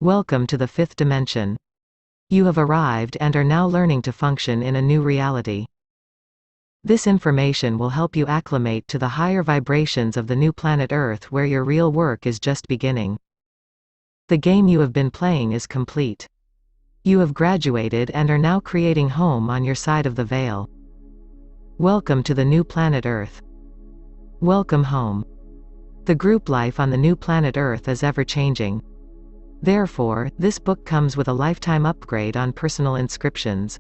Welcome to the fifth dimension. You have arrived and are now learning to function in a new reality. This information will help you acclimate to the higher vibrations of the new planet Earth, where your real work is just beginning. The game you have been playing is complete. You have graduated and are now creating home on your side of the veil. Welcome to the new planet Earth. Welcome home. The group life on the new planet Earth is ever-changing. Therefore, this book comes with a lifetime upgrade on personal inscriptions.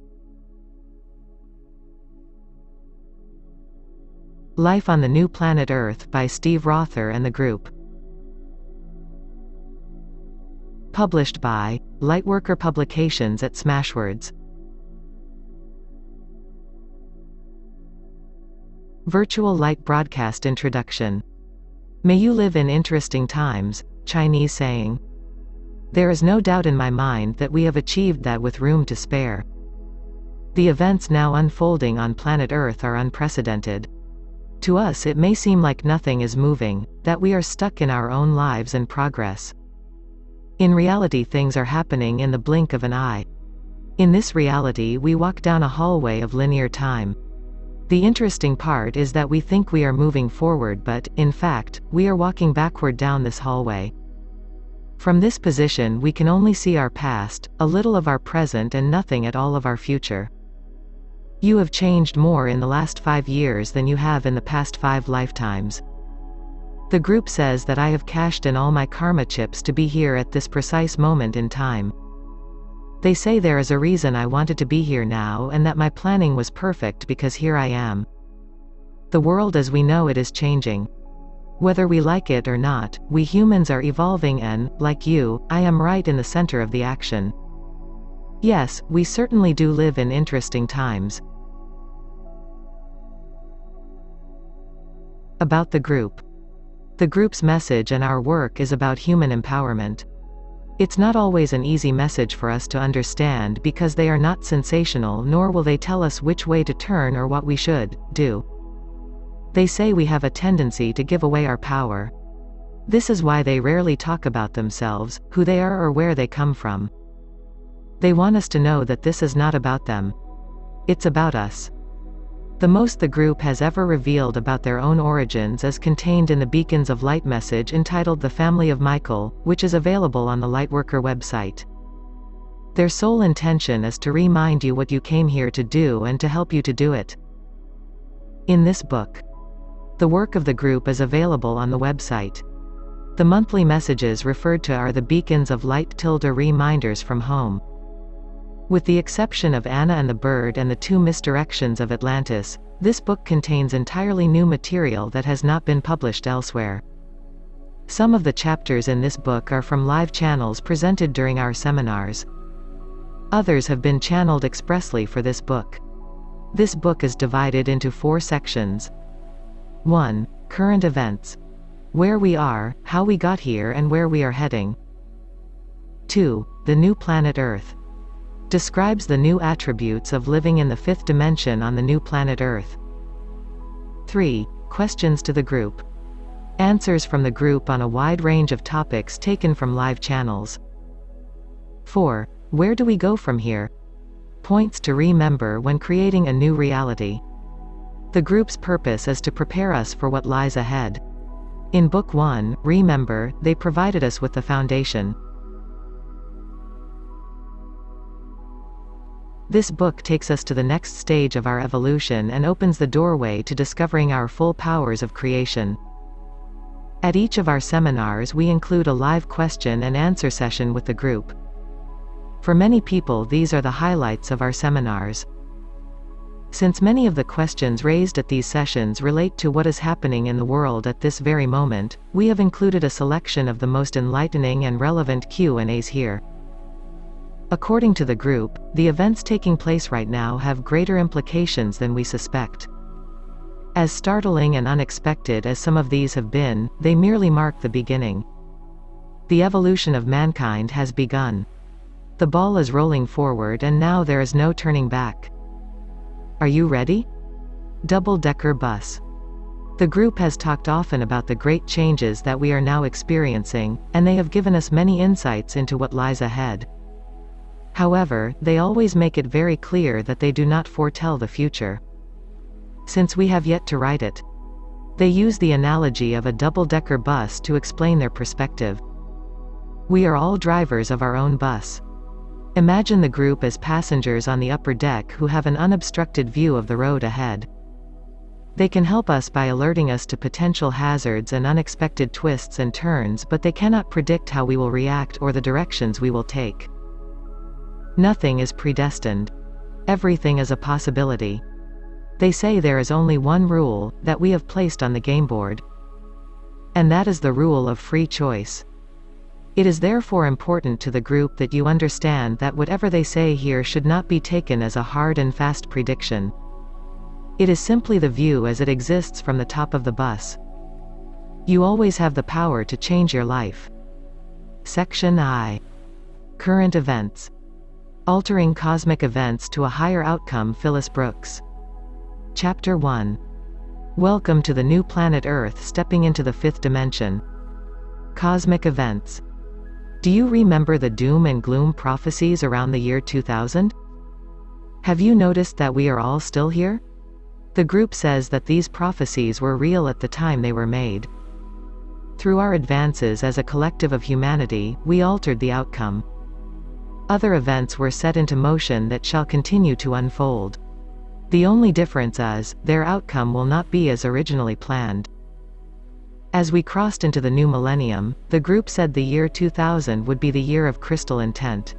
Life on the New Planet Earth by Steve Rother and the group. Published by Lightworker Publications at Smashwords. Virtual Light Broadcast Introduction. May you live in interesting times, Chinese saying. There is no doubt in my mind that we have achieved that with room to spare. The events now unfolding on planet Earth are unprecedented. To us it may seem like nothing is moving, that we are stuck in our own lives and progress. In reality, things are happening in the blink of an eye. In this reality, we walk down a hallway of linear time. The interesting part is that we think we are moving forward, but, in fact, we are walking backward down this hallway. From this position we can only see our past, a little of our present and nothing at all of our future. You have changed more in the last 5 years than you have in the past 5 lifetimes. The group says that I have cashed in all my karma chips to be here at this precise moment in time. They say there is a reason I wanted to be here now, and that my planning was perfect because here I am. The world as we know it is changing. Whether we like it or not, we humans are evolving and, like you, I am right in the center of the action. Yes, we certainly do live in interesting times. About the group. The group's message and our work is about human empowerment. It's not always an easy message for us to understand because they are not sensational, nor will they tell us which way to turn or what we should do. They say we have a tendency to give away our power. This is why they rarely talk about themselves, who they are or where they come from. They want us to know that this is not about them. It's about us. The most the group has ever revealed about their own origins is contained in the Beacons of Light message entitled The Family of Michael, which is available on the Lightworker website. Their sole intention is to remind you what you came here to do and to help you to do it. In this book, the work of the group is available on the website. The monthly messages referred to are the Beacons of Light / reminders from home. With the exception of Anna and the Bird and the 2 misdirections of Atlantis, this book contains entirely new material that has not been published elsewhere. Some of the chapters in this book are from live channels presented during our seminars. Others have been channeled expressly for this book. This book is divided into 4 sections. 1. Current events. Where we are, how we got here and where we are heading. 2. The new planet Earth. Describes the new attributes of living in the 5th dimension on the new planet Earth. 3. Questions to the group. Answers from the group on a wide range of topics taken from live channels. 4. Where do we go from here? Points to remember when creating a new reality. The group's purpose is to prepare us for what lies ahead. In Book 1, Remember, they provided us with the foundation. This book takes us to the next stage of our evolution and opens the doorway to discovering our full powers of creation. At each of our seminars we include a live question and answer session with the group. For many people these are the highlights of our seminars. Since many of the questions raised at these sessions relate to what is happening in the world at this very moment, we have included a selection of the most enlightening and relevant Q&As here. According to the group, the events taking place right now have greater implications than we suspect. As startling and unexpected as some of these have been, they merely mark the beginning. The evolution of mankind has begun. The ball is rolling forward and now there is no turning back. Are you ready? Double-decker bus. The group has talked often about the great changes that we are now experiencing, and they have given us many insights into what lies ahead. However, they always make it very clear that they do not foretell the future, since we have yet to write it. They use the analogy of a double-decker bus to explain their perspective. We are all drivers of our own bus. Imagine the group as passengers on the upper deck who have an unobstructed view of the road ahead. They can help us by alerting us to potential hazards and unexpected twists and turns, but they cannot predict how we will react or the directions we will take. Nothing is predestined. Everything is a possibility. They say there is only one rule that we have placed on the game board. And that is the rule of free choice. It is therefore important to the group that you understand that whatever they say here should not be taken as a hard and fast prediction. It is simply the view as it exists from the top of the bus. You always have the power to change your life. Section I. Current events. Altering cosmic events to a higher outcome. Phyllis Brooks. Chapter 1. Welcome to the new planet Earth, stepping into the fifth dimension. Cosmic events. Do you remember the doom and gloom prophecies around the year 2000? Have you noticed that we are all still here? The group says that these prophecies were real at the time they were made. Through our advances as a collective of humanity, we altered the outcome. Other events were set into motion that shall continue to unfold. The only difference is, their outcome will not be as originally planned. As we crossed into the new millennium, the group said the year 2000 would be the year of crystal intent.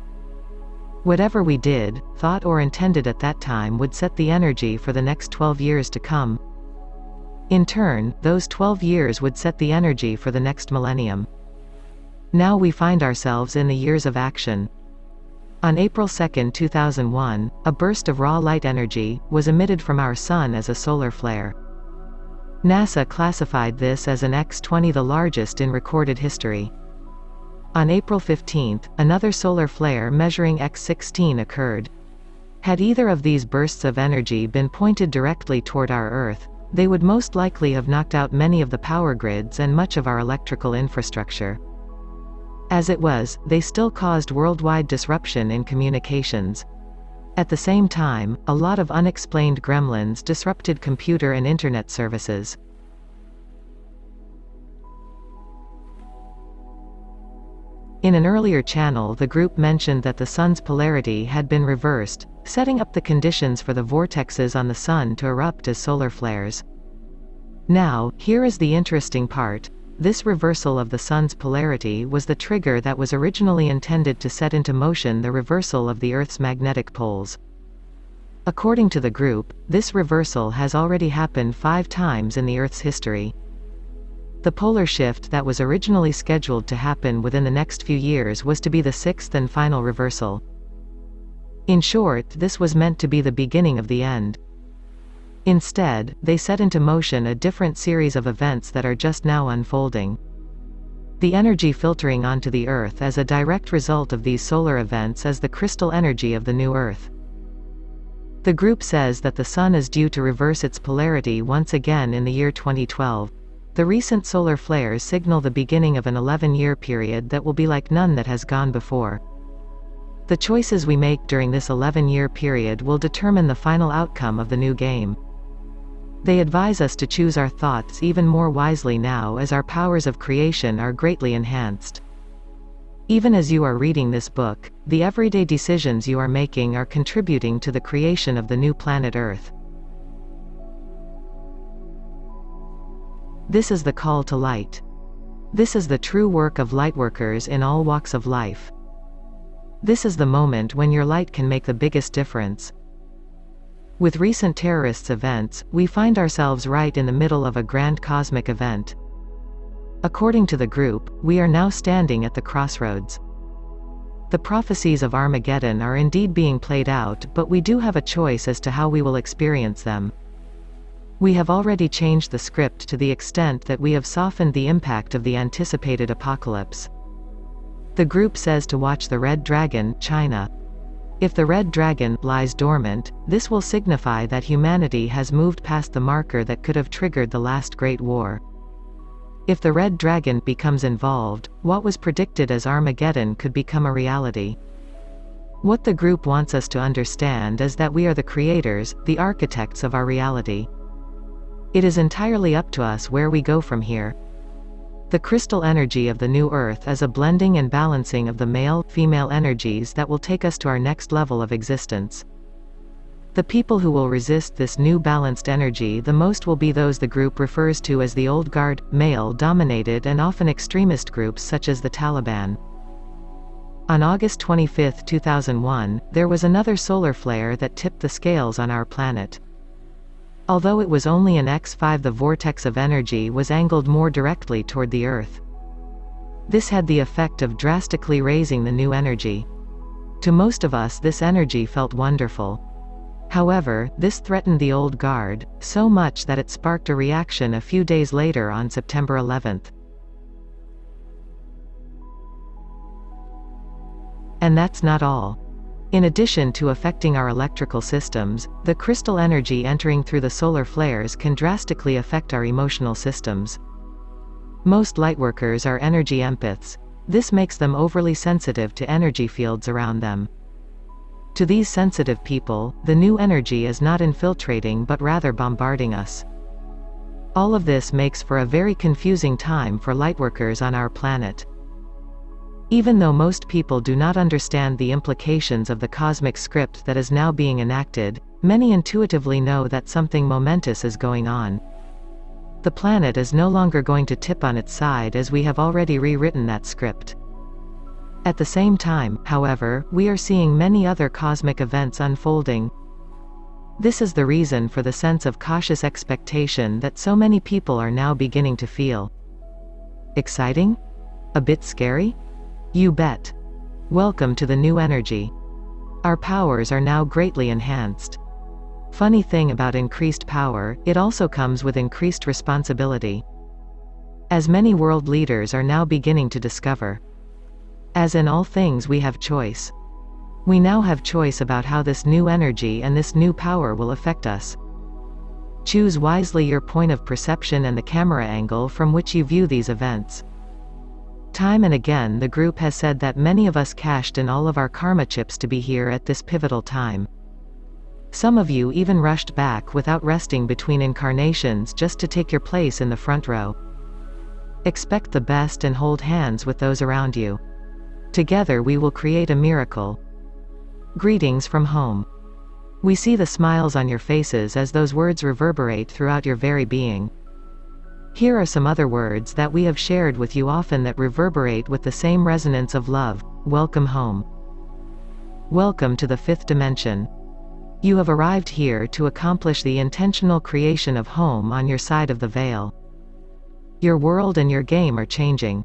Whatever we did, thought or intended at that time would set the energy for the next 12 years to come. In turn, those 12 years would set the energy for the next millennium. Now we find ourselves in the years of action. On April 2, 2001, a burst of raw light energy was emitted from our Sun as a solar flare. NASA classified this as an X20, the largest in recorded history. On April 15, another solar flare measuring X16 occurred. Had either of these bursts of energy been pointed directly toward our Earth, they would most likely have knocked out many of the power grids and much of our electrical infrastructure. As it was, they still caused worldwide disruption in communications. At the same time, a lot of unexplained gremlins disrupted computer and internet services. In an earlier channel, the group mentioned that the Sun's polarity had been reversed, setting up the conditions for the vortexes on the Sun to erupt as solar flares. Now, here is the interesting part. This reversal of the Sun's polarity was the trigger that was originally intended to set into motion the reversal of the Earth's magnetic poles. According to the group, this reversal has already happened 5 times in the Earth's history. The polar shift that was originally scheduled to happen within the next few years was to be the 6th and final reversal. In short, this was meant to be the beginning of the end. Instead, they set into motion a different series of events that are just now unfolding. The energy filtering onto the Earth as a direct result of these solar events is the crystal energy of the new Earth. The group says that the Sun is due to reverse its polarity once again in the year 2012. The recent solar flares signal the beginning of an 11-year period that will be like none that has gone before. The choices we make during this 11-year period will determine the final outcome of the new game. They advise us to choose our thoughts even more wisely now as our powers of creation are greatly enhanced. Even as you are reading this book, the everyday decisions you are making are contributing to the creation of the new planet Earth. This is the call to light. This is the true work of lightworkers in all walks of life. This is the moment when your light can make the biggest difference. With recent terrorist events, we find ourselves right in the middle of a grand cosmic event. According to the group, we are now standing at the crossroads. The prophecies of Armageddon are indeed being played out, but we do have a choice as to how we will experience them. We have already changed the script to the extent that we have softened the impact of the anticipated apocalypse. The group says to watch the Red Dragon, China. If the red dragon lies dormant, this will signify that humanity has moved past the marker that could have triggered the last Great War. If the red dragon becomes involved, what was predicted as Armageddon could become a reality. What the group wants us to understand is that we are the creators, the architects of our reality. It is entirely up to us where we go from here. The crystal energy of the new Earth is a blending and balancing of the male-female energies that will take us to our next level of existence. The people who will resist this new balanced energy the most will be those the group refers to as the old guard, male-dominated and often extremist groups such as the Taliban. On August 25, 2001, there was another solar flare that tipped the scales on our planet. Although it was only an X5, the vortex of energy was angled more directly toward the Earth. This had the effect of drastically raising the new energy. To most of us, this energy felt wonderful. However, this threatened the old guard, so much that it sparked a reaction a few days later on September 11th. And that's not all. In addition to affecting our electrical systems, the crystal energy entering through the solar flares can drastically affect our emotional systems. Most lightworkers are energy empaths. This makes them overly sensitive to energy fields around them. To these sensitive people, the new energy is not infiltrating but rather bombarding us. All of this makes for a very confusing time for lightworkers on our planet. Even though most people do not understand the implications of the cosmic script that is now being enacted, many intuitively know that something momentous is going on. The planet is no longer going to tip on its side as we have already rewritten that script. At the same time, however, we are seeing many other cosmic events unfolding. This is the reason for the sense of cautious expectation that so many people are now beginning to feel. Exciting? A bit scary? You bet. Welcome to the new energy. Our powers are now greatly enhanced. Funny thing about increased power, it also comes with increased responsibility. As many world leaders are now beginning to discover. As in all things, we have choice. We now have choice about how this new energy and this new power will affect us. Choose wisely your point of perception and the camera angle from which you view these events. Time and again the group has said that many of us cashed in all of our karma chips to be here at this pivotal time. Some of you even rushed back without resting between incarnations just to take your place in the front row. Expect the best and hold hands with those around you. Together we will create a miracle. Greetings from home. We see the smiles on your faces as those words reverberate throughout your very being. Here are some other words that we have shared with you often that reverberate with the same resonance of love. Welcome home. Welcome to the fifth dimension. You have arrived here to accomplish the intentional creation of home on your side of the veil. Your world and your game are changing.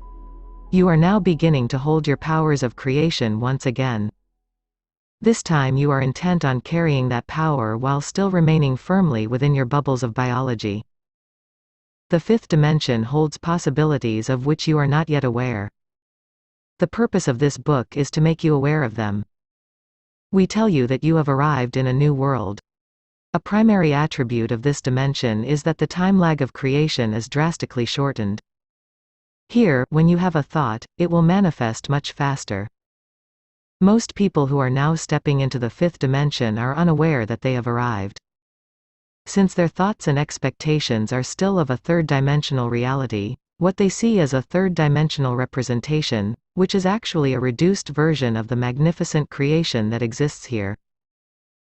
You are now beginning to hold your powers of creation once again. This time you are intent on carrying that power while still remaining firmly within your bubbles of biology. The fifth dimension holds possibilities of which you are not yet aware. The purpose of this book is to make you aware of them. We tell you that you have arrived in a new world. A primary attribute of this dimension is that the time lag of creation is drastically shortened. Here, when you have a thought, it will manifest much faster. Most people who are now stepping into the fifth dimension are unaware that they have arrived. Since their thoughts and expectations are still of a third-dimensional reality, what they see is a third-dimensional representation, which is actually a reduced version of the magnificent creation that exists here.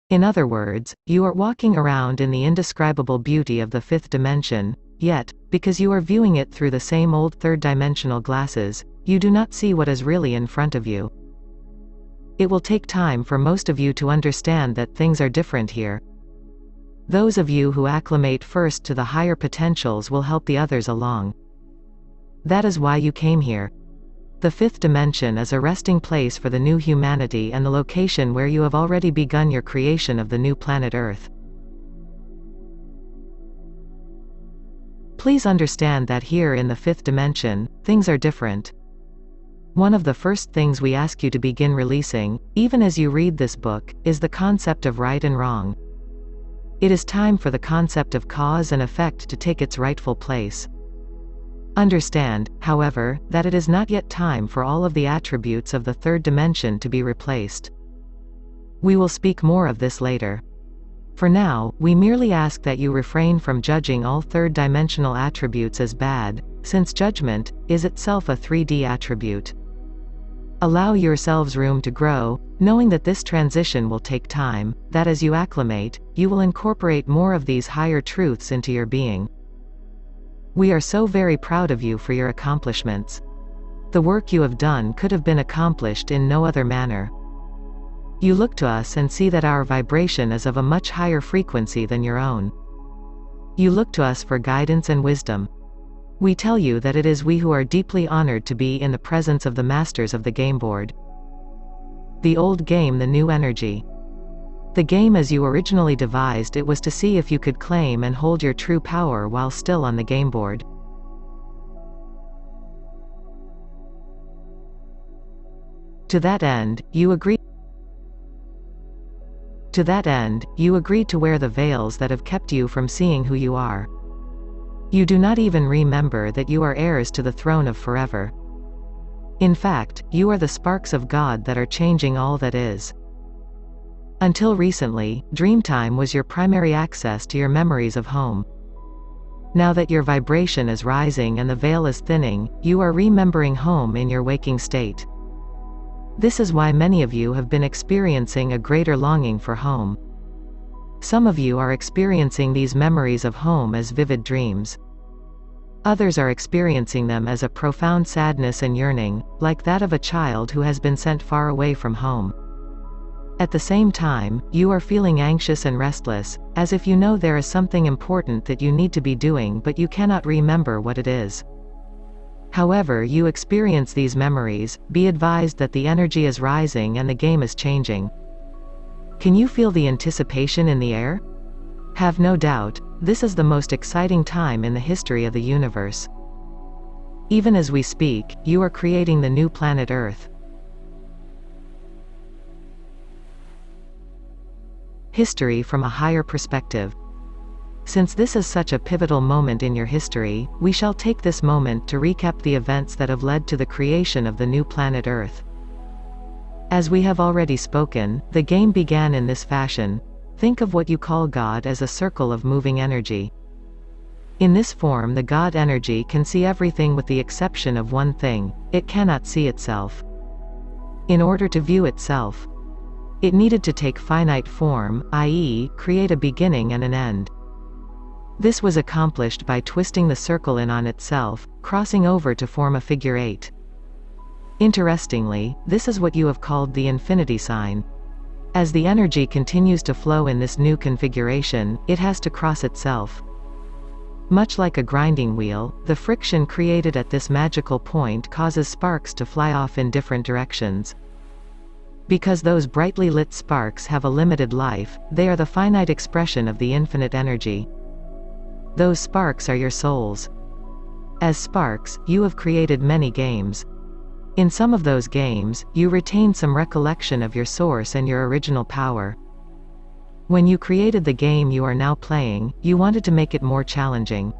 In other words, you are walking around in the indescribable beauty of the fifth dimension, yet, because you are viewing it through the same old third-dimensional glasses, you do not see what is really in front of you. It will take time for most of you to understand that things are different here. Those of you who acclimate first to the higher potentials will help the others along. That is why you came here. The fifth dimension is a resting place for the new humanity and the location where you have already begun your creation of the new planet Earth. Please understand that here in the fifth dimension, things are different. One of the first things we ask you to begin releasing, even as you read this book, is the concept of right and wrong. It is time for the concept of cause and effect to take its rightful place. Understand, however, that it is not yet time for all of the attributes of the third dimension to be replaced. We will speak more of this later. For now, we merely ask that you refrain from judging all third-dimensional attributes as bad, since judgment is itself a 3D attribute. Allow yourselves room to grow, knowing that this transition will take time, that as you acclimate, you will incorporate more of these higher truths into your being. We are so very proud of you for your accomplishments. The work you have done could have been accomplished in no other manner. You look to us and see that our vibration is of a much higher frequency than your own. You look to us for guidance and wisdom. We tell you that it is we who are deeply honored to be in the presence of the masters of the game board. The old game, the new energy. The game as you originally devised it was to see if you could claim and hold your true power while still on the game board. To that end, you agreed to wear the veils that have kept you from seeing who you are. You do not even remember that you are heirs to the throne of forever. In fact, you are the sparks of God that are changing all that is. Until recently, Dreamtime was your primary access to your memories of home. Now that your vibration is rising and the veil is thinning, you are remembering home in your waking state. This is why many of you have been experiencing a greater longing for home. Some of you are experiencing these memories of home as vivid dreams. Others are experiencing them as a profound sadness and yearning, like that of a child who has been sent far away from home. At the same time, you are feeling anxious and restless, as if you know there is something important that you need to be doing but you cannot remember what it is. However you experience these memories, be advised that the energy is rising and the game is changing. Can you feel the anticipation in the air? Have no doubt, this is the most exciting time in the history of the universe. Even as we speak, you are creating the new planet Earth. History from a higher perspective. Since this is such a pivotal moment in your history, we shall take this moment to recap the events that have led to the creation of the new planet Earth. As we have already spoken, the game began in this fashion. Think of what you call God as a circle of moving energy. In this form, the God energy can see everything with the exception of one thing: it cannot see itself. In order to view itself, it needed to take finite form, i.e., create a beginning and an end. This was accomplished by twisting the circle in on itself, crossing over to form a figure 8. Interestingly, this is what you have called the infinity sign. As the energy continues to flow in this new configuration, it has to cross itself. Much like a grinding wheel, the friction created at this magical point causes sparks to fly off in different directions. Because those brightly lit sparks have a limited life, they are the finite expression of the infinite energy. Those sparks are your souls. As sparks, you have created many games. In some of those games, you retain some recollection of your source and your original power. When you created the game you are now playing, you wanted to make it more challenging.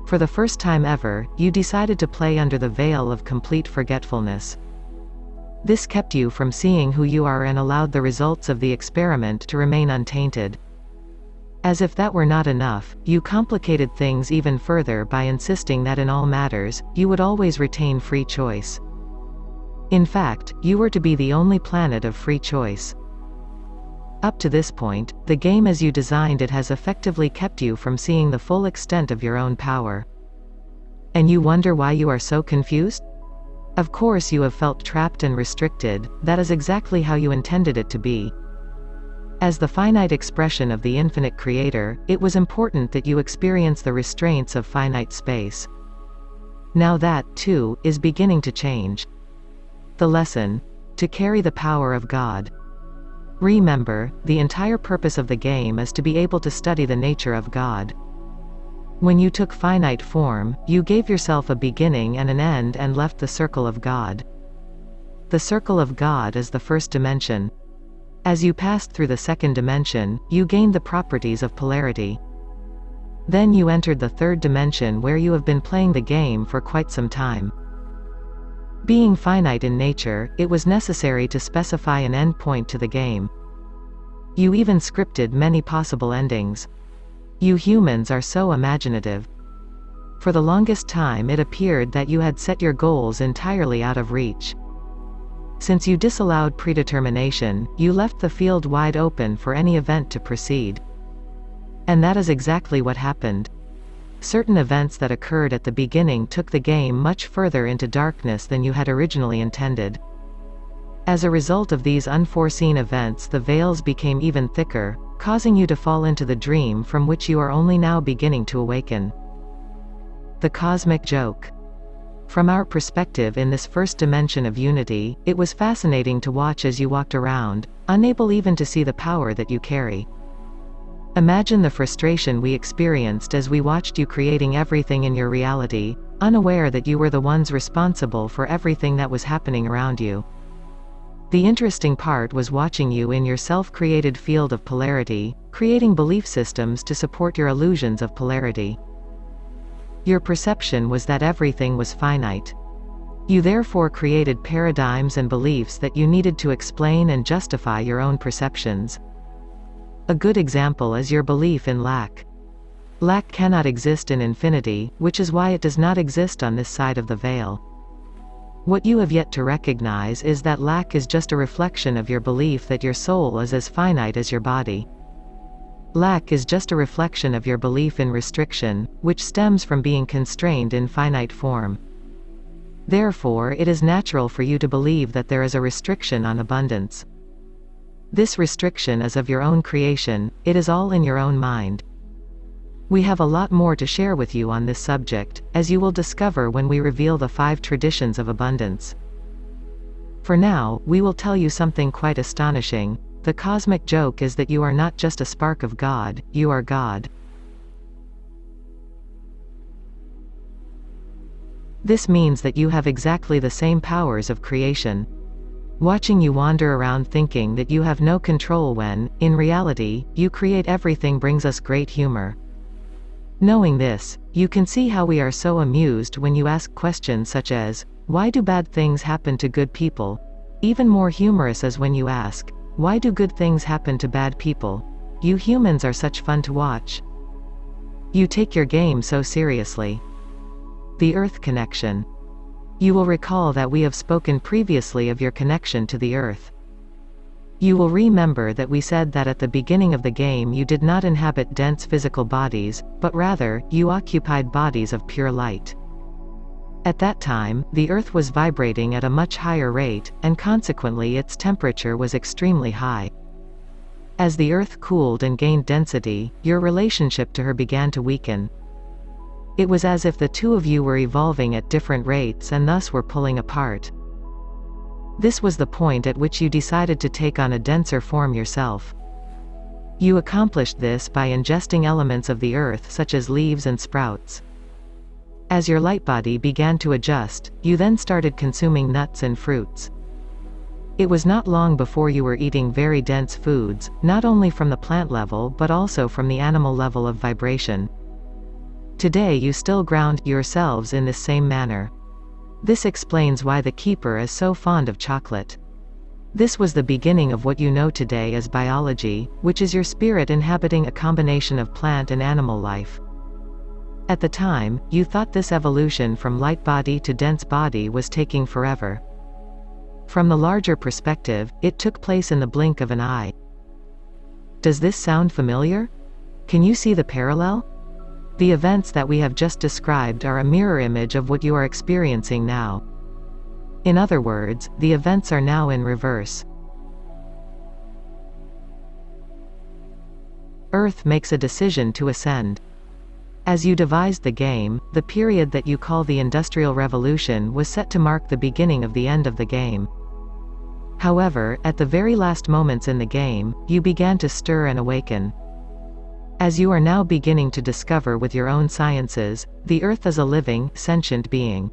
For the first time ever, you decided to play under the veil of complete forgetfulness. This kept you from seeing who you are and allowed the results of the experiment to remain untainted. As if that were not enough, you complicated things even further by insisting that in all matters, you would always retain free choice. In fact, you were to be the only planet of free choice. Up to this point, the game as you designed it has effectively kept you from seeing the full extent of your own power. And you wonder why you are so confused? Of course you have felt trapped and restricted. That is exactly how you intended it to be. As the finite expression of the infinite creator, it was important that you experience the restraints of finite space. Now that, too, is beginning to change. The lesson: to carry the power of God. Remember, the entire purpose of the game is to be able to study the nature of God. When you took finite form, you gave yourself a beginning and an end and left the circle of God. The circle of God is the first dimension. As you passed through the second dimension, you gained the properties of polarity. Then you entered the third dimension where you have been playing the game for quite some time. Being finite in nature, it was necessary to specify an end point to the game. You even scripted many possible endings. You humans are so imaginative. For the longest time it appeared that you had set your goals entirely out of reach. Since you disallowed predetermination, you left the field wide open for any event to proceed. And that is exactly what happened. Certain events that occurred at the beginning took the game much further into darkness than you had originally intended. As a result of these unforeseen events, the veils became even thicker, causing you to fall into the dream from which you are only now beginning to awaken. The cosmic joke. From our perspective in this first dimension of unity, it was fascinating to watch as you walked around, unable even to see the power that you carry. Imagine the frustration we experienced as we watched you creating everything in your reality, unaware that you were the ones responsible for everything that was happening around you. The interesting part was watching you in your self-created field of polarity, creating belief systems to support your illusions of polarity. Your perception was that everything was finite. You therefore created paradigms and beliefs that you needed to explain and justify your own perceptions. A good example is your belief in lack. Lack cannot exist in infinity, which is why it does not exist on this side of the veil. What you have yet to recognize is that lack is just a reflection of your belief that your soul is as finite as your body. Lack is just a reflection of your belief in restriction, which stems from being constrained in finite form. Therefore, it is natural for you to believe that there is a restriction on abundance. This restriction is of your own creation, it is all in your own mind. We have a lot more to share with you on this subject, as you will discover when we reveal the 5 traditions of abundance. For now, we will tell you something quite astonishing. The cosmic joke is that you are not just a spark of God, you are God. This means that you have exactly the same powers of creation. Watching you wander around thinking that you have no control when, in reality, you create everything brings us great humor. Knowing this, you can see how we are so amused when you ask questions such as, why do bad things happen to good people? Even more humorous is when you ask, why do good things happen to bad people? You humans are such fun to watch. You take your game so seriously. The Earth connection. You will recall that we have spoken previously of your connection to the Earth. You will remember that we said that at the beginning of the game you did not inhabit dense physical bodies, but rather, you occupied bodies of pure light. At that time, the Earth was vibrating at a much higher rate, and consequently its temperature was extremely high. As the Earth cooled and gained density, your relationship to her began to weaken. It was as if the two of you were evolving at different rates and thus were pulling apart. This was the point at which you decided to take on a denser form yourself. You accomplished this by ingesting elements of the Earth such as leaves and sprouts. As your light body began to adjust, you then started consuming nuts and fruits. It was not long before you were eating very dense foods, not only from the plant level but also from the animal level of vibration. Today you still ground yourselves in this same manner. This explains why the Keeper is so fond of chocolate. This was the beginning of what you know today as biology, which is your spirit inhabiting a combination of plant and animal life. At the time, you thought this evolution from light body to dense body was taking forever. From the larger perspective, it took place in the blink of an eye. Does this sound familiar? Can you see the parallel? The events that we have just described are a mirror image of what you are experiencing now. In other words, the events are now in reverse. Earth makes a decision to ascend. As you devised the game, the period that you call the Industrial Revolution was set to mark the beginning of the end of the game. However, at the very last moments in the game, you began to stir and awaken. As you are now beginning to discover with your own sciences, the Earth is a living, sentient being.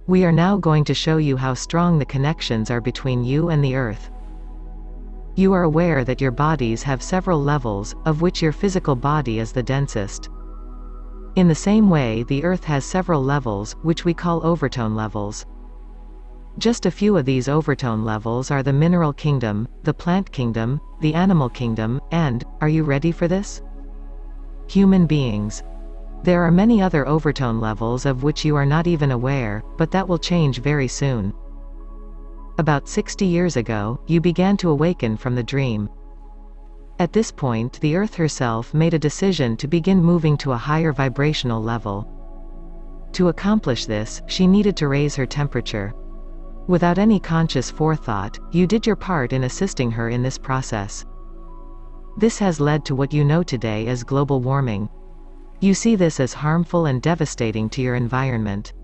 We are now going to show you how strong the connections are between you and the Earth. You are aware that your bodies have several levels, of which your physical body is the densest. In the same way, the Earth has several levels, which we call overtone levels. Just a few of these overtone levels are the mineral kingdom, the plant kingdom, the animal kingdom, and, are you ready for this? Human beings. There are many other overtone levels of which you are not even aware, but that will change very soon. About 60 years ago, you began to awaken from the dream. At this point, the Earth herself made a decision to begin moving to a higher vibrational level. To accomplish this, she needed to raise her temperature. Without any conscious forethought, you did your part in assisting her in this process. This has led to what you know today as global warming. You see this as harmful and devastating to your environment.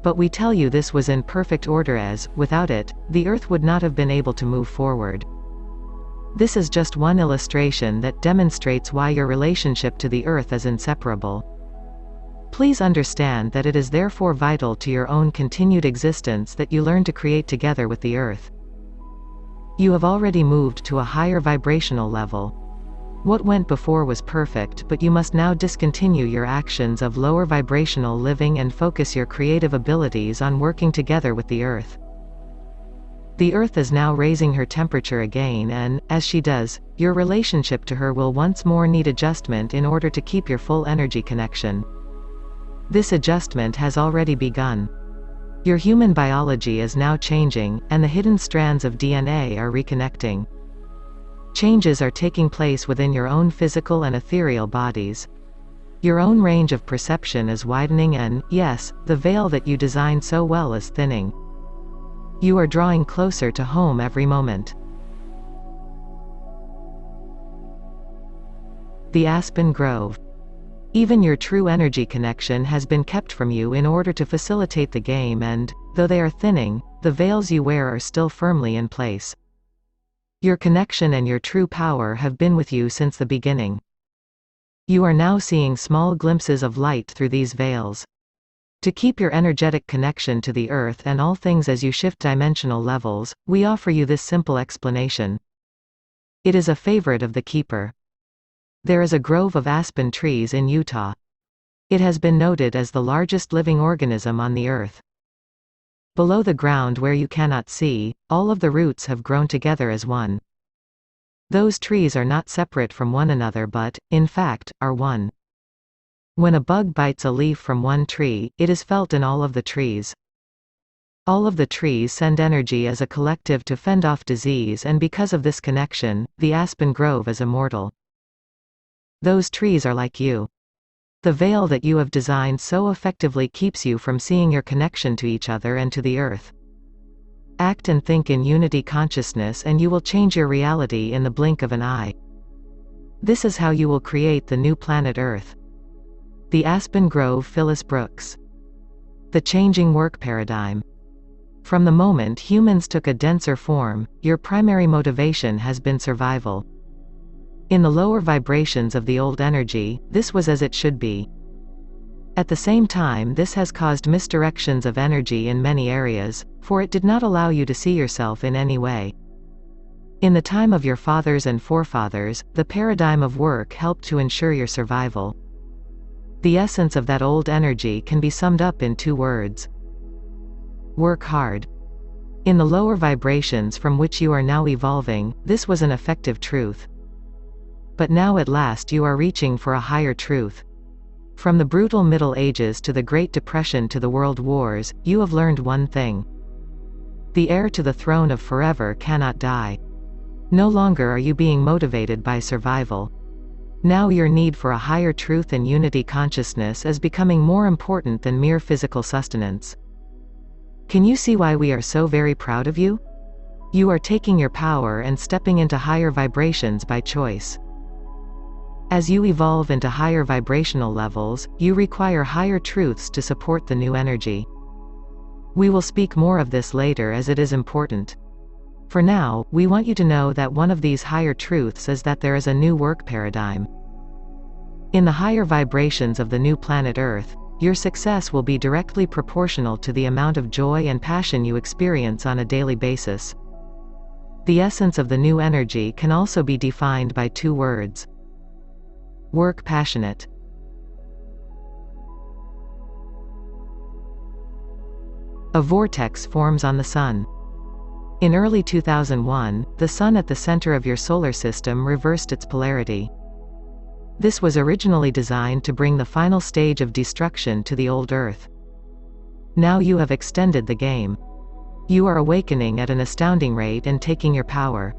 But we tell you this was in perfect order as, without it, the Earth would not have been able to move forward. This is just one illustration that demonstrates why your relationship to the Earth is inseparable. Please understand that it is therefore vital to your own continued existence that you learn to create together with the Earth. You have already moved to a higher vibrational level. What went before was perfect, but you must now discontinue your actions of lower vibrational living and focus your creative abilities on working together with the Earth. The Earth is now raising her temperature again and, as she does, your relationship to her will once more need adjustment in order to keep your full energy connection. This adjustment has already begun. Your human biology is now changing, and the hidden strands of DNA are reconnecting. Changes are taking place within your own physical and ethereal bodies. Your own range of perception is widening and, yes, the veil that you designed so well is thinning. You are drawing closer to home every moment. The Aspen Grove. Even your true energy connection has been kept from you in order to facilitate the game and, though they are thinning, the veils you wear are still firmly in place. Your connection and your true power have been with you since the beginning. You are now seeing small glimpses of light through these veils. To keep your energetic connection to the Earth and all things as you shift dimensional levels, we offer you this simple explanation. It is a favorite of the Keeper. There is a grove of aspen trees in Utah. It has been noted as the largest living organism on the Earth. Below the ground where you cannot see, all of the roots have grown together as one. Those trees are not separate from one another but, in fact, are one. When a bug bites a leaf from one tree, it is felt in all of the trees. All of the trees send energy as a collective to fend off disease, and because of this connection, the aspen grove is immortal. Those trees are like you. The veil that you have designed so effectively keeps you from seeing your connection to each other and to the Earth. Act and think in unity consciousness and you will change your reality in the blink of an eye. This is how you will create the new planet Earth. The Aspen Grove. Phyllis Brooks. The changing work paradigm. From the moment humans took a denser form, your primary motivation has been survival. In the lower vibrations of the old energy, this was as it should be. At the same time, this has caused misdirections of energy in many areas, for it did not allow you to see yourself in any way. In the time of your fathers and forefathers, the paradigm of work helped to ensure your survival. The essence of that old energy can be summed up in 2 words. Work hard. In the lower vibrations from which you are now evolving, this was an effective truth. But now at last you are reaching for a higher truth. From the brutal Middle Ages to the Great Depression to the World Wars, you have learned one thing. The heir to the throne of forever cannot die. No longer are you being motivated by survival. Now your need for a higher truth and unity consciousness is becoming more important than mere physical sustenance. Can you see why we are so very proud of you? You are taking your power and stepping into higher vibrations by choice. As you evolve into higher vibrational levels, you require higher truths to support the new energy. We will speak more of this later as it is important. For now, we want you to know that one of these higher truths is that there is a new work paradigm. In the higher vibrations of the new planet Earth, your success will be directly proportional to the amount of joy and passion you experience on a daily basis. The essence of the new energy can also be defined by two words. Work passionate. A vortex forms on the Sun. In early 2001, the Sun at the center of your solar system reversed its polarity. This was originally designed to bring the final stage of destruction to the old Earth. Now you have extended the game. You are awakening at an astounding rate and taking your power.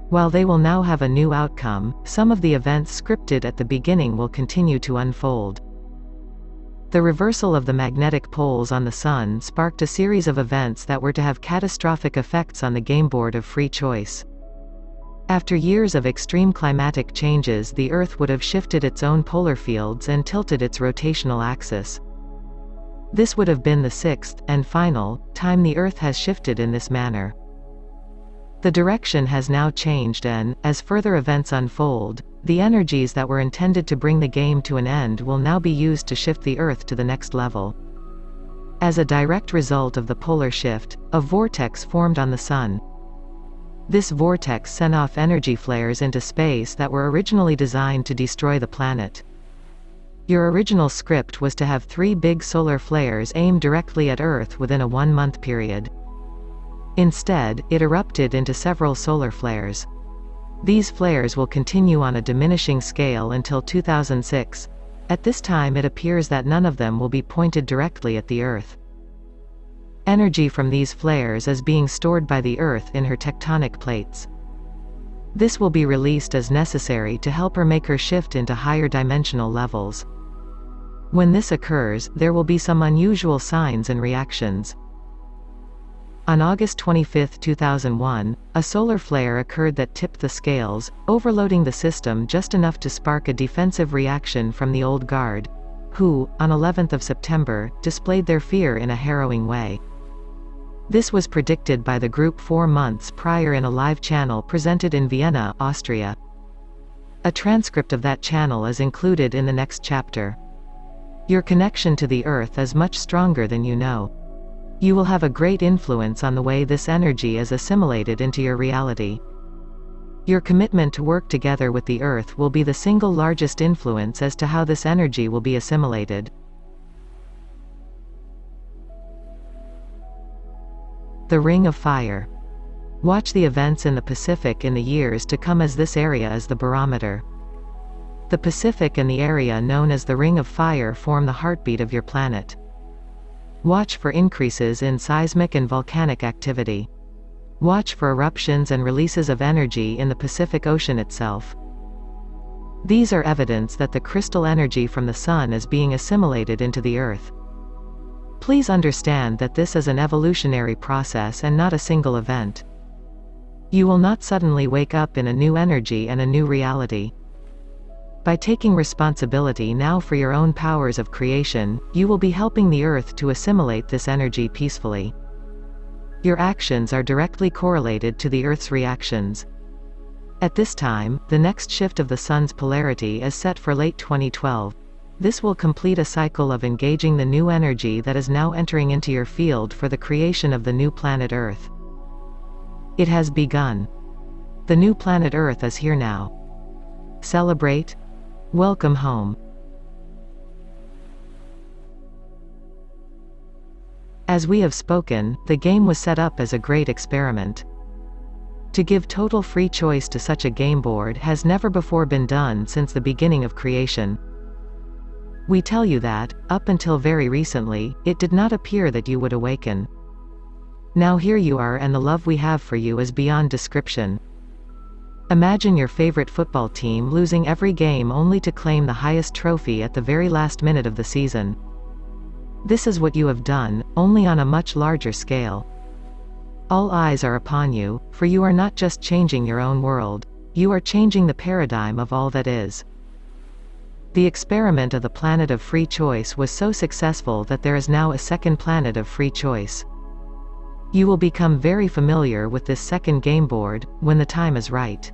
While they will now have a new outcome, some of the events scripted at the beginning will continue to unfold. The reversal of the magnetic poles on the Sun sparked a series of events that were to have catastrophic effects on the game board of free choice. After years of extreme climatic changes, the Earth would have shifted its own polar fields and tilted its rotational axis. This would have been the sixth, and final, time the Earth has shifted in this manner. The direction has now changed and, as further events unfold, the energies that were intended to bring the game to an end will now be used to shift the Earth to the next level. As a direct result of the polar shift, a vortex formed on the Sun. This vortex sent off energy flares into space that were originally designed to destroy the planet. Your original script was to have 3 big solar flares aimed directly at Earth within a 1-month period. Instead, it erupted into several solar flares. These flares will continue on a diminishing scale until 2006. At this time it appears that none of them will be pointed directly at the Earth. Energy from these flares is being stored by the Earth in her tectonic plates. This will be released as necessary to help her make her shift into higher dimensional levels. When this occurs, there will be some unusual signs and reactions. On August 25, 2001, a solar flare occurred that tipped the scales, overloading the system just enough to spark a defensive reaction from the old guard, who, on 11th of September, displayed their fear in a harrowing way. This was predicted by the group 4 months prior in a live channel presented in Vienna, Austria. A transcript of that channel is included in the next chapter. Your connection to the Earth is much stronger than you know. You will have a great influence on the way this energy is assimilated into your reality. Your commitment to work together with the Earth will be the single largest influence as to how this energy will be assimilated. The Ring of Fire. Watch the events in the Pacific in the years to come, as this area is the barometer. The Pacific and the area known as the Ring of Fire form the heartbeat of your planet. Watch for increases in seismic and volcanic activity. Watch for eruptions and releases of energy in the Pacific Ocean itself. These are evidence that the crystal energy from the Sun is being assimilated into the Earth. Please understand that this is an evolutionary process and not a single event. You will not suddenly wake up in a new energy and a new reality. By taking responsibility now for your own powers of creation, you will be helping the Earth to assimilate this energy peacefully. Your actions are directly correlated to the Earth's reactions. At this time, the next shift of the Sun's polarity is set for late 2012. This will complete a cycle of engaging the new energy that is now entering into your field for the creation of the new planet Earth. It has begun. The new planet Earth is here now. Celebrate. Welcome home. As we have spoken, the game was set up as a great experiment. To give total free choice to such a game board has never before been done since the beginning of creation. We tell you that, up until very recently, it did not appear that you would awaken. Now here you are, and the love we have for you is beyond description. Imagine your favorite football team losing every game only to claim the highest trophy at the very last minute of the season. This is what you have done, only on a much larger scale. All eyes are upon you, for you are not just changing your own world, you are changing the paradigm of all that is. The experiment of the planet of free choice was so successful that there is now a second planet of free choice. You will become very familiar with this second game board, when the time is right.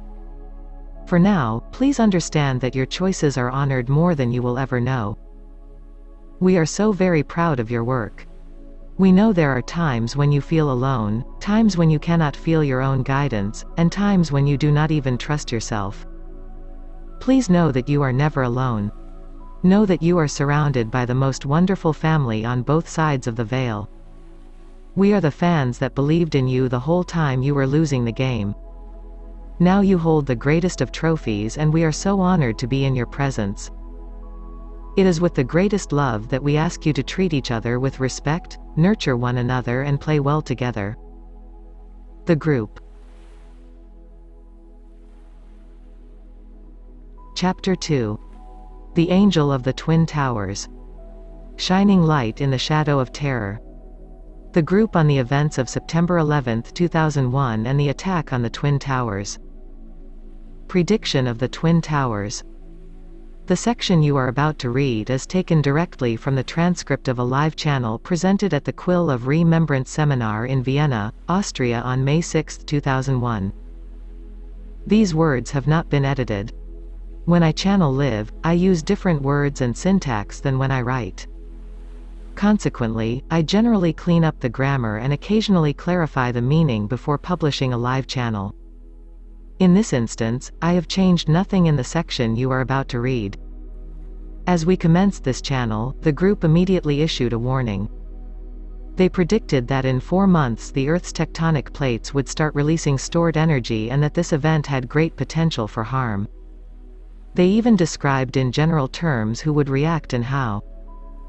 For now, please understand that your choices are honored more than you will ever know. We are so very proud of your work. We know there are times when you feel alone, times when you cannot feel your own guidance, and times when you do not even trust yourself. Please know that you are never alone. Know that you are surrounded by the most wonderful family on both sides of the veil. We are the fans that believed in you the whole time you were losing the game. Now you hold the greatest of trophies, and we are so honored to be in your presence. It is with the greatest love that we ask you to treat each other with respect, nurture one another, and play well together. The group. Chapter 2. The Angel of the Twin Towers. Shining light in the shadow of terror. The group on the events of September 11, 2001 and the attack on the Twin Towers. Prediction of the Twin Towers. The section you are about to read is taken directly from the transcript of a live channel presented at the Quill of Remembrance Seminar in Vienna, Austria on May 6, 2001. These words have not been edited. When I channel live, I use different words and syntax than when I write. Consequently, I generally clean up the grammar and occasionally clarify the meaning before publishing a live channel. In this instance, I have changed nothing in the section you are about to read. As we commenced this channel, the group immediately issued a warning. They predicted that in 4 months the Earth's tectonic plates would start releasing stored energy and that this event had great potential for harm. They even described in general terms who would react and how.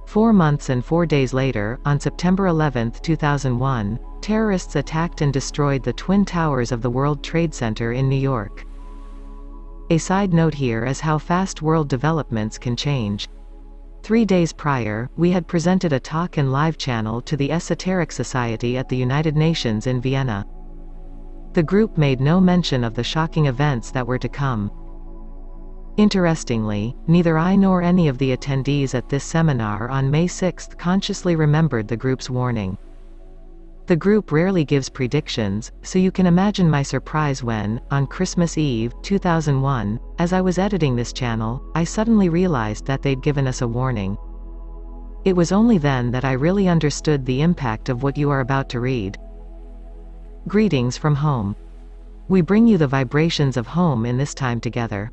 4 months and 4 days later, on September 11, 2001, terrorists attacked and destroyed the Twin Towers of the World Trade Center in New York. A side note here is how fast world developments can change. 3 days prior, we had presented a talk and live channel to the Esoteric Society at the United Nations in Vienna. The group made no mention of the shocking events that were to come. Interestingly, neither I nor any of the attendees at this seminar on May 6 consciously remembered the group's warning. The group rarely gives predictions, so you can imagine my surprise when, on Christmas Eve, 2001, as I was editing this channel, I suddenly realized that they'd given us a warning. It was only then that I really understood the impact of what you are about to read. Greetings from home. We bring you the vibrations of home in this time together.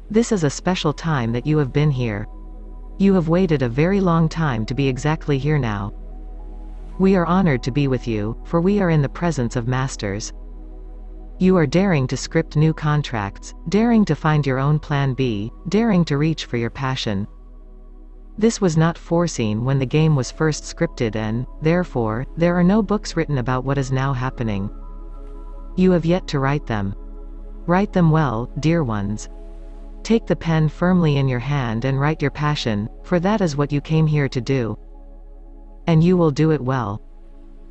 This is a special time that you have been here. You have waited a very long time to be exactly here now. We are honored to be with you, for we are in the presence of masters. You are daring to script new contracts, daring to find your own plan B, daring to reach for your passion. This was not foreseen when the game was first scripted and, therefore, there are no books written about what is now happening. You have yet to write them. Write them well, dear ones. Take the pen firmly in your hand and write your passion, for that is what you came here to do. And you will do it well.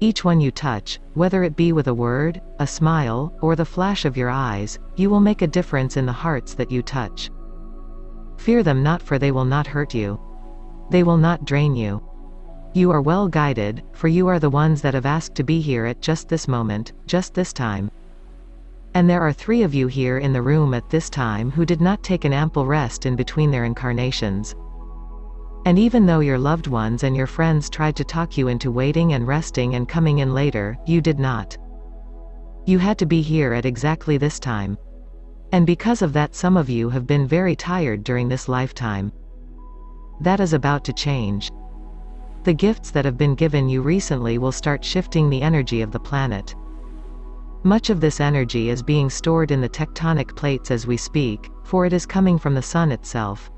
Each one you touch, whether it be with a word, a smile, or the flash of your eyes, you will make a difference in the hearts that you touch. Fear them not, for they will not hurt you. They will not drain you. You are well guided, for you are the ones that have asked to be here at just this moment, just this time. And there are 3 of you here in the room at this time who did not take an ample rest in between their incarnations. And even though your loved ones and your friends tried to talk you into waiting and resting and coming in later, you did not. You had to be here at exactly this time. And because of that, some of you have been very tired during this lifetime. That is about to change. The gifts that have been given you recently will start shifting the energy of the planet. Much of this energy is being stored in the tectonic plates as we speak, for it is coming from the sun itself.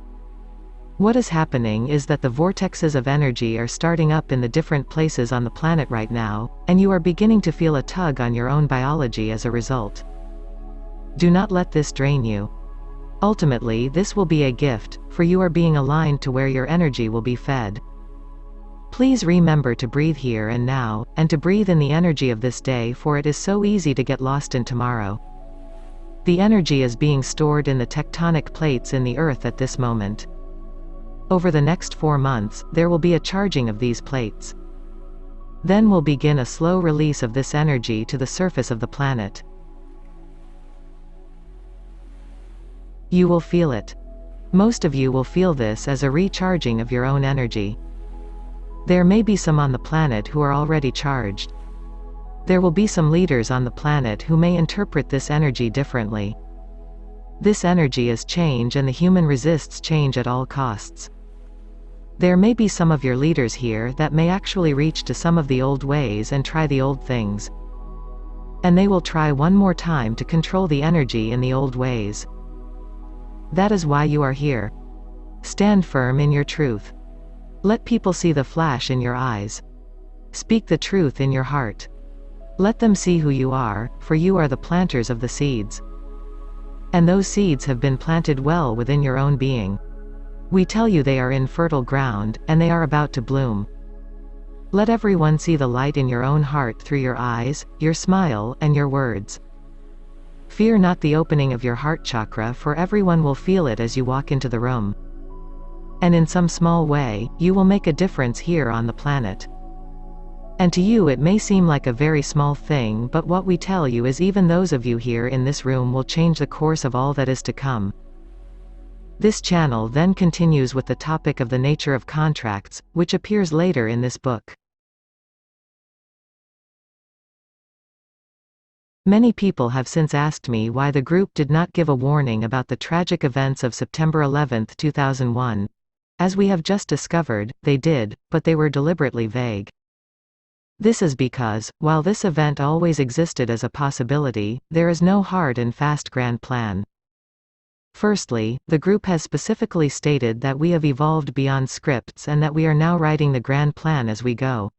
What is happening is that the vortexes of energy are starting up in the different places on the planet right now, and you are beginning to feel a tug on your own biology as a result. Do not let this drain you. Ultimately, this will be a gift, for you are being aligned to where your energy will be fed. Please remember to breathe here and now, and to breathe in the energy of this day, for it is so easy to get lost in tomorrow. The energy is being stored in the tectonic plates in the earth at this moment. Over the next 4 months, there will be a charging of these plates. Then will begin a slow release of this energy to the surface of the planet. You will feel it. Most of you will feel this as a recharging of your own energy. There may be some on the planet who are already charged. There will be some leaders on the planet who may interpret this energy differently. This energy is change, and the human resists change at all costs. There may be some of your leaders here that may actually reach to some of the old ways and try the old things. And they will try one more time to control the energy in the old ways. That is why you are here. Stand firm in your truth. Let people see the flash in your eyes. Speak the truth in your heart. Let them see who you are, for you are the planters of the seeds. And those seeds have been planted well within your own being. We tell you they are in fertile ground, and they are about to bloom. Let everyone see the light in your own heart through your eyes, your smile, and your words. Fear not the opening of your heart chakra, for everyone will feel it as you walk into the room. And in some small way, you will make a difference here on the planet. And to you it may seem like a very small thing, but what we tell you is even those of you here in this room will change the course of all that is to come. This channel then continues with the topic of the nature of contracts, which appears later in this book. Many people have since asked me why the group did not give a warning about the tragic events of September 11, 2001. As we have just discovered, they did, but they were deliberately vague. This is because, while this event always existed as a possibility, there is no hard and fast grand plan. Firstly, the group has specifically stated that we have evolved beyond scripts and that we are now writing the grand plan as we go.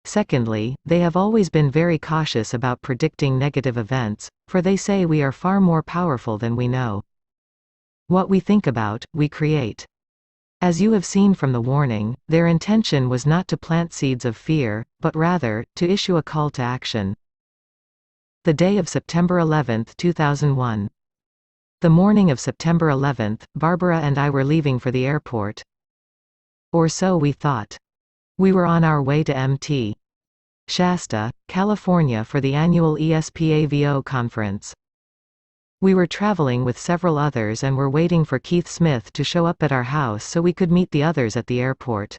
Secondly, they have always been very cautious about predicting negative events, for they say we are far more powerful than we know. What we think about, we create. As you have seen from the warning, their intention was not to plant seeds of fear, but rather, to issue a call to action. The day of September 11, 2001. The morning of September 11, Barbara and I were leaving for the airport. Or so we thought. We were on our way to Mt. Shasta, California for the annual ESPAVO conference. We were traveling with several others and were waiting for Keith Smith to show up at our house so we could meet the others at the airport.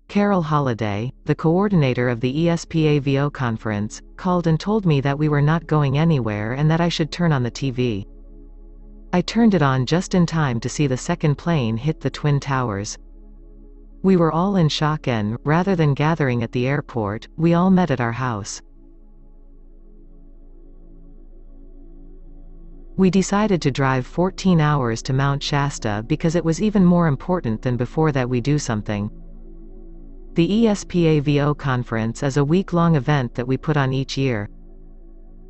Carol Holliday, the coordinator of the ESPAVO conference, called and told me that we were not going anywhere and that I should turn on the TV. I turned it on just in time to see the second plane hit the Twin Towers. We were all in shock and, rather than gathering at the airport, we all met at our house. We decided to drive 14 hours to Mount Shasta because it was even more important than before that we do something. The ESPAVO conference is a week-long event that we put on each year.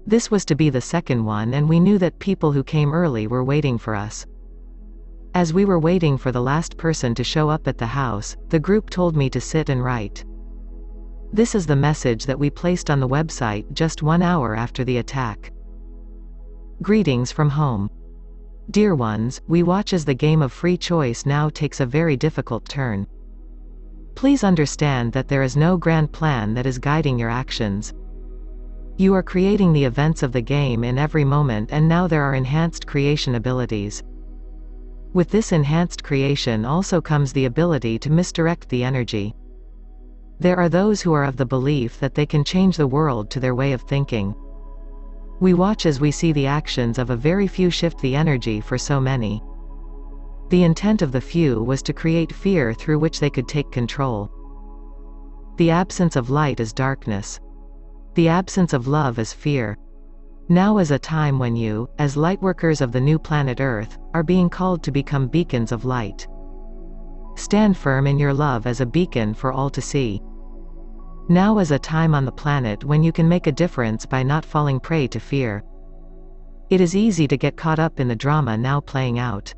This was to be the second one, and we knew that people who came early were waiting for us. As we were waiting for the last person to show up at the house, the group told me to sit and write. This is the message that we placed on the website just 1 hour after the attack. Greetings from home. Dear ones, we watch as the game of free choice now takes a very difficult turn. Please understand that there is no grand plan that is guiding your actions. You are creating the events of the game in every moment, and now there are enhanced creation abilities. With this enhanced creation also comes the ability to misdirect the energy. There are those who are of the belief that they can change the world to their way of thinking. We watch as we see the actions of a very few shift the energy for so many. The intent of the few was to create fear through which they could take control. The absence of light is darkness. The absence of love is fear. Now is a time when you, as lightworkers of the new planet Earth, are being called to become beacons of light. Stand firm in your love as a beacon for all to see. Now is a time on the planet when you can make a difference by not falling prey to fear. It is easy to get caught up in the drama now playing out.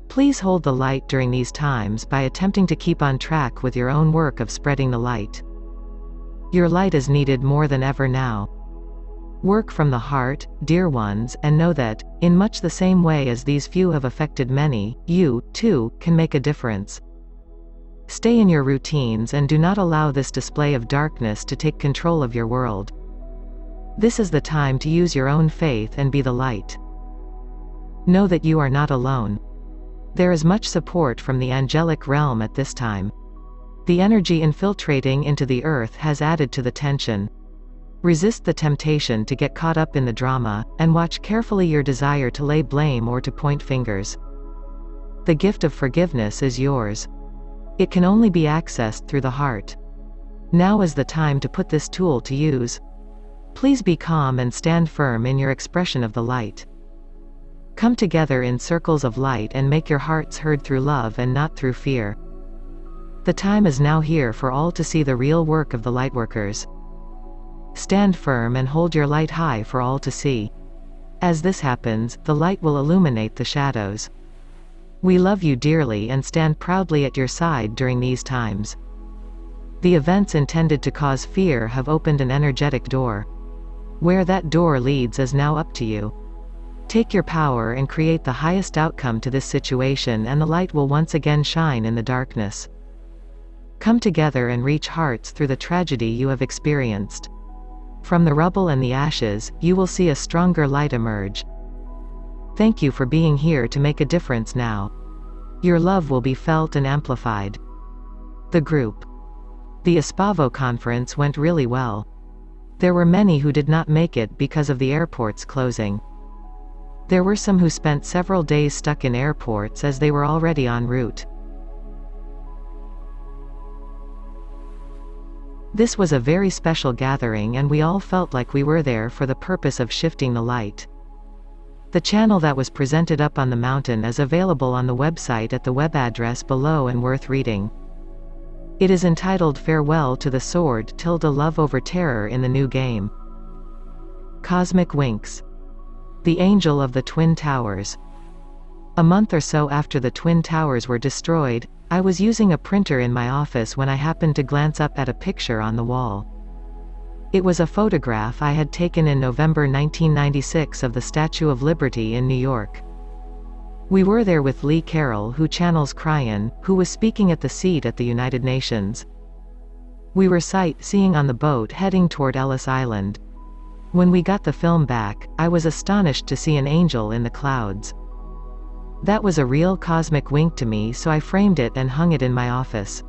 Please hold the light during these times by attempting to keep on track with your own work of spreading the light. Your light is needed more than ever now. Work from the heart, dear ones, and know that, in much the same way as these few have affected many, you, too, can make a difference. Stay in your routines and do not allow this display of darkness to take control of your world. This is the time to use your own faith and be the light. Know that you are not alone. There is much support from the angelic realm at this time. The energy infiltrating into the earth has added to the tension. Resist the temptation to get caught up in the drama, and watch carefully your desire to lay blame or to point fingers. The gift of forgiveness is yours. It can only be accessed through the heart. Now is the time to put this tool to use. Please be calm and stand firm in your expression of the light. Come together in circles of light and make your hearts heard through love and not through fear. The time is now here for all to see the real work of the lightworkers. Stand firm and hold your light high for all to see. As this happens, the light will illuminate the shadows. We love you dearly and stand proudly at your side during these times. The events intended to cause fear have opened an energetic door. Where that door leads is now up to you. Take your power and create the highest outcome to this situation, and the light will once again shine in the darkness. Come together and reach hearts through the tragedy you have experienced. From the rubble and the ashes, you will see a stronger light emerge. Thank you for being here to make a difference now. Your love will be felt and amplified. The group. The Espavo conference went really well. There were many who did not make it because of the airports closing. There were some who spent several days stuck in airports as they were already en route. This was a very special gathering, and we all felt like we were there for the purpose of shifting the light. The channel that was presented up on the mountain is available on the website at the web address below and worth reading. It is entitled Farewell to the Sword / Love Over Terror in the New Game. Cosmic Winks. The Angel of the Twin Towers. A month or so after the Twin Towers were destroyed, I was using a printer in my office when I happened to glance up at a picture on the wall. It was a photograph I had taken in November 1996 of the Statue of Liberty in New York. We were there with Lee Carroll, who channels Cryan, who was speaking at the seat at the United Nations. We were sightseeing on the boat heading toward Ellis Island. When we got the film back, I was astonished to see an angel in the clouds. That was a real cosmic wink to me, so I framed it and hung it in my office.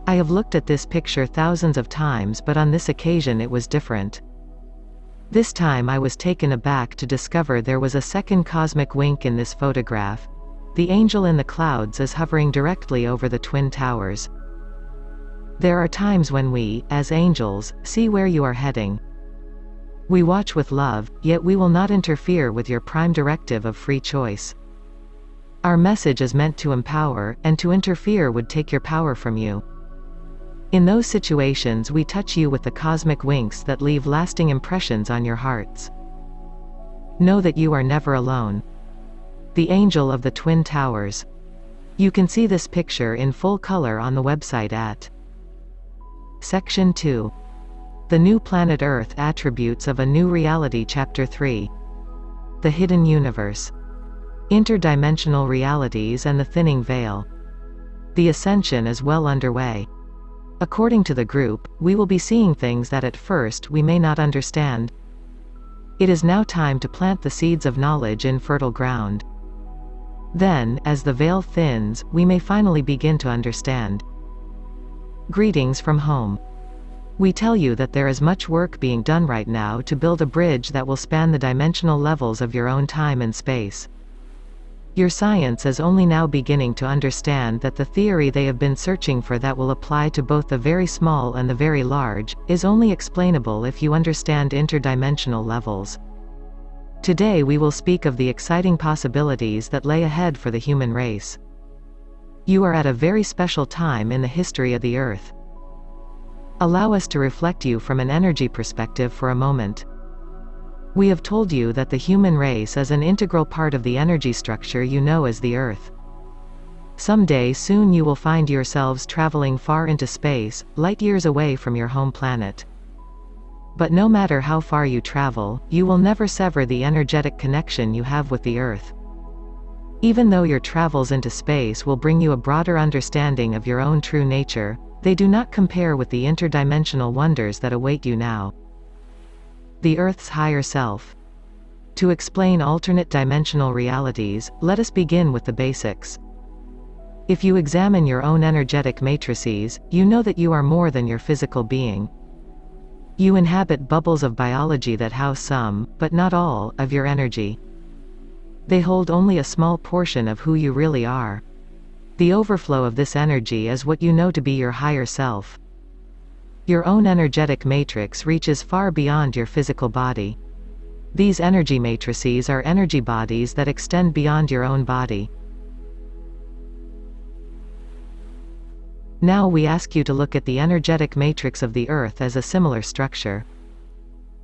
I have looked at this picture thousands of times, but on this occasion it was different. This time I was taken aback to discover there was a second cosmic wink in this photograph. The angel in the clouds is hovering directly over the Twin Towers. There are times when we, as angels, see where you are heading. We watch with love, yet we will not interfere with your prime directive of free choice. Our message is meant to empower, and to interfere would take your power from you. In those situations we touch you with the cosmic winks that leave lasting impressions on your hearts. Know that you are never alone. The Angel of the Twin Towers. You can see this picture in full color on the website at Section 2. The New Planet Earth Attributes of a New Reality Chapter 3. The Hidden Universe. Interdimensional Realities and the Thinning Veil. The ascension is well underway. According to the group, we will be seeing things that at first we may not understand. It is now time to plant the seeds of knowledge in fertile ground. Then, as the veil thins, we may finally begin to understand. Greetings from home. We tell you that there is much work being done right now to build a bridge that will span the dimensional levels of your own time and space. Your science is only now beginning to understand that the theory they have been searching for that will apply to both the very small and the very large, is only explainable if you understand interdimensional levels. Today we will speak of the exciting possibilities that lay ahead for the human race. You are at a very special time in the history of the Earth. Allow us to reflect you from an energy perspective for a moment. We have told you that the human race is an integral part of the energy structure you know as the Earth. Someday soon you will find yourselves traveling far into space, light years away from your home planet. But no matter how far you travel, you will never sever the energetic connection you have with the Earth. Even though your travels into space will bring you a broader understanding of your own true nature, they do not compare with the interdimensional wonders that await you now. The Earth's higher self. To explain alternate dimensional realities, let us begin with the basics. If you examine your own energetic matrices, you know that you are more than your physical being. You inhabit bubbles of biology that house some, but not all, of your energy. They hold only a small portion of who you really are. The overflow of this energy is what you know to be your higher self. Your own energetic matrix reaches far beyond your physical body. These energy matrices are energy bodies that extend beyond your own body. Now we ask you to look at the energetic matrix of the Earth as a similar structure.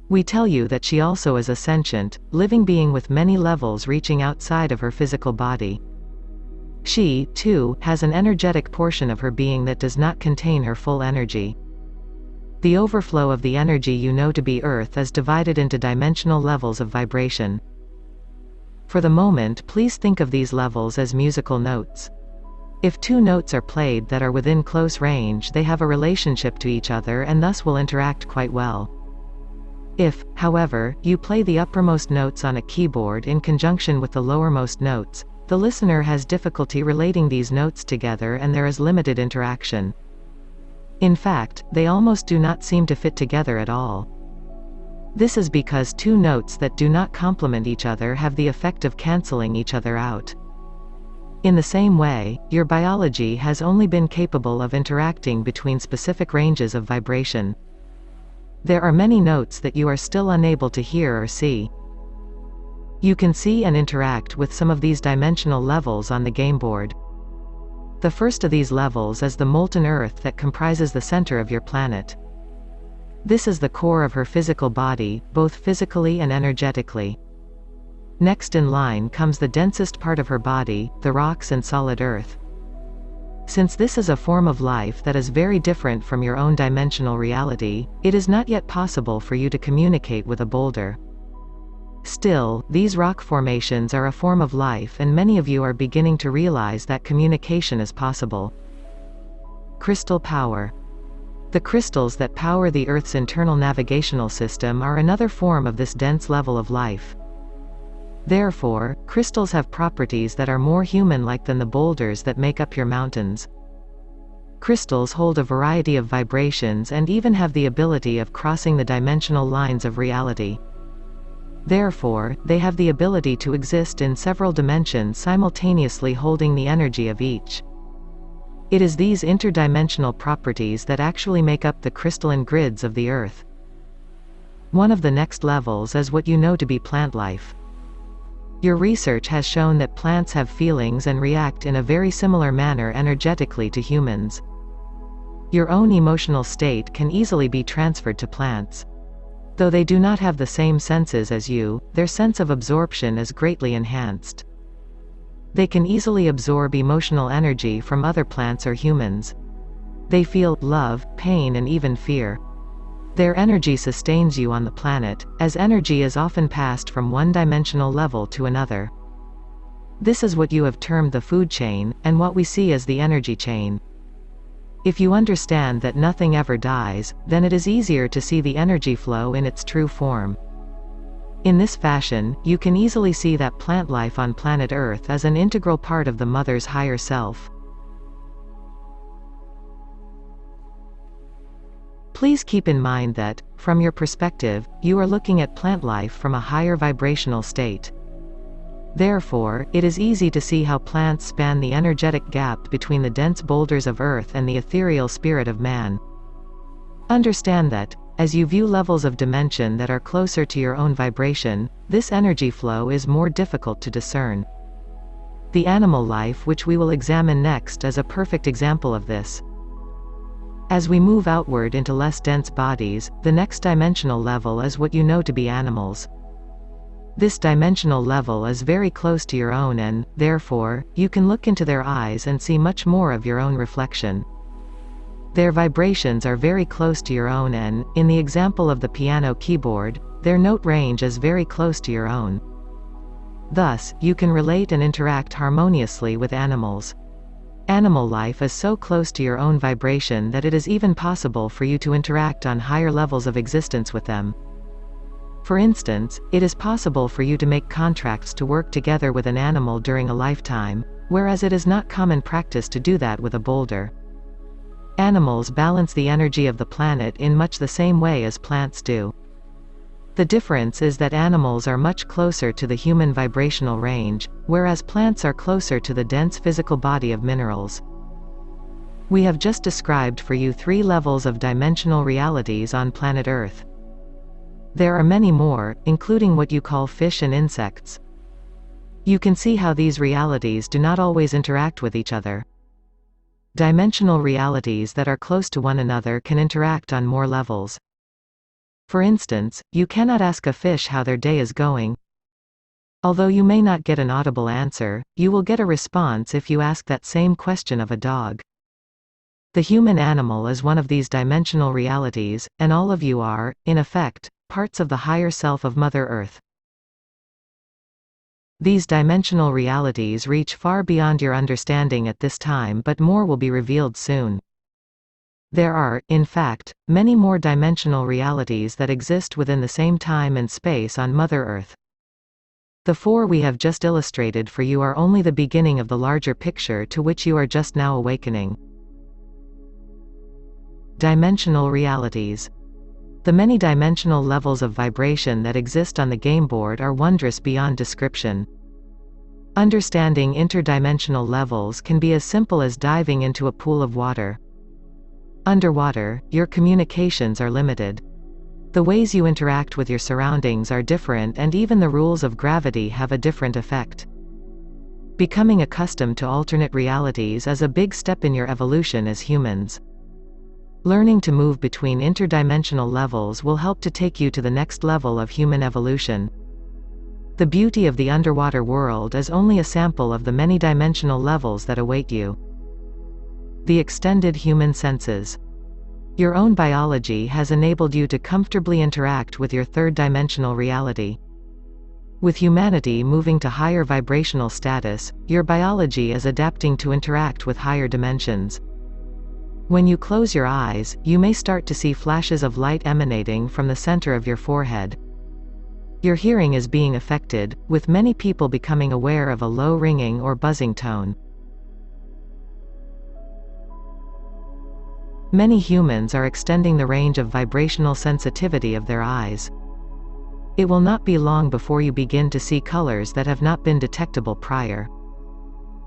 We tell you that she also is a sentient, living being with many levels reaching outside of her physical body. She, too, has an energetic portion of her being that does not contain her full energy. The overflow of the energy you know to be Earth is divided into dimensional levels of vibration. For the moment, please think of these levels as musical notes. If two notes are played that are within close range, they have a relationship to each other and thus will interact quite well. If, however, you play the uppermost notes on a keyboard in conjunction with the lowermost notes, the listener has difficulty relating these notes together and there is limited interaction. In fact, they almost do not seem to fit together at all. This is because two notes that do not complement each other have the effect of cancelling each other out. In the same way, your biology has only been capable of interacting between specific ranges of vibration. There are many notes that you are still unable to hear or see. You can see and interact with some of these dimensional levels on the game board. The first of these levels is the molten Earth that comprises the center of your planet. This is the core of her physical body, both physically and energetically. Next in line comes the densest part of her body, the rocks and solid earth. Since this is a form of life that is very different from your own dimensional reality, it is not yet possible for you to communicate with a boulder. Still, these rock formations are a form of life and many of you are beginning to realize that communication is possible. Crystal power. The crystals that power the Earth's internal navigational system are another form of this dense level of life. Therefore, crystals have properties that are more human-like than the boulders that make up your mountains. Crystals hold a variety of vibrations and even have the ability of crossing the dimensional lines of reality. Therefore, they have the ability to exist in several dimensions simultaneously holding the energy of each. It is these interdimensional properties that actually make up the crystalline grids of the Earth. One of the next levels is what you know to be plant life. Your research has shown that plants have feelings and react in a very similar manner energetically to humans. Your own emotional state can easily be transferred to plants. Though they do not have the same senses as you, their sense of absorption is greatly enhanced. They can easily absorb emotional energy from other plants or humans. They feel love, pain and even fear. Their energy sustains you on the planet, as energy is often passed from one dimensional level to another. This is what you have termed the food chain, and what we see as the energy chain. If you understand that nothing ever dies, then it is easier to see the energy flow in its true form. In this fashion, you can easily see that plant life on planet Earth is an integral part of the Mother's higher self. Please keep in mind that, from your perspective, you are looking at plant life from a higher vibrational state. Therefore, it is easy to see how plants span the energetic gap between the dense boulders of Earth and the ethereal spirit of man. Understand that, as you view levels of dimension that are closer to your own vibration, this energy flow is more difficult to discern. The animal life which we will examine next is a perfect example of this. As we move outward into less dense bodies, the next dimensional level is what you know to be animals. This dimensional level is very close to your own and, therefore, you can look into their eyes and see much more of your own reflection. Their vibrations are very close to your own and, in the example of the piano keyboard, their note range is very close to your own. Thus, you can relate and interact harmoniously with animals. Animal life is so close to your own vibration that it is even possible for you to interact on higher levels of existence with them. For instance, it is possible for you to make contracts to work together with an animal during a lifetime, whereas it is not common practice to do that with a boulder. Animals balance the energy of the planet in much the same way as plants do. The difference is that animals are much closer to the human vibrational range, whereas plants are closer to the dense physical body of minerals. We have just described for you 3 levels of dimensional realities on planet Earth. There are many more, including what you call fish and insects. You can see how these realities do not always interact with each other. Dimensional realities that are close to one another can interact on more levels. For instance, you cannot ask a fish how their day is going. Although you may not get an audible answer, you will get a response if you ask that same question of a dog. The human animal is one of these dimensional realities, and all of you are, in effect, parts of the higher self of Mother Earth. These dimensional realities reach far beyond your understanding at this time, but more will be revealed soon. There are, in fact, many more dimensional realities that exist within the same time and space on Mother Earth. The 4 we have just illustrated for you are only the beginning of the larger picture to which you are just now awakening. Dimensional realities. The many dimensional levels of vibration that exist on the game board are wondrous beyond description. Understanding interdimensional levels can be as simple as diving into a pool of water. Underwater, your communications are limited. The ways you interact with your surroundings are different, and even the rules of gravity have a different effect. Becoming accustomed to alternate realities is a big step in your evolution as humans. Learning to move between interdimensional levels will help to take you to the next level of human evolution. The beauty of the underwater world is only a sample of the many dimensional levels that await you. The extended human senses. Your own biology has enabled you to comfortably interact with your third-dimensional reality. With humanity moving to higher vibrational status, your biology is adapting to interact with higher dimensions. When you close your eyes, you may start to see flashes of light emanating from the center of your forehead. Your hearing is being affected, with many people becoming aware of a low ringing or buzzing tone. Many humans are extending the range of vibrational sensitivity of their eyes. It will not be long before you begin to see colors that have not been detectable prior.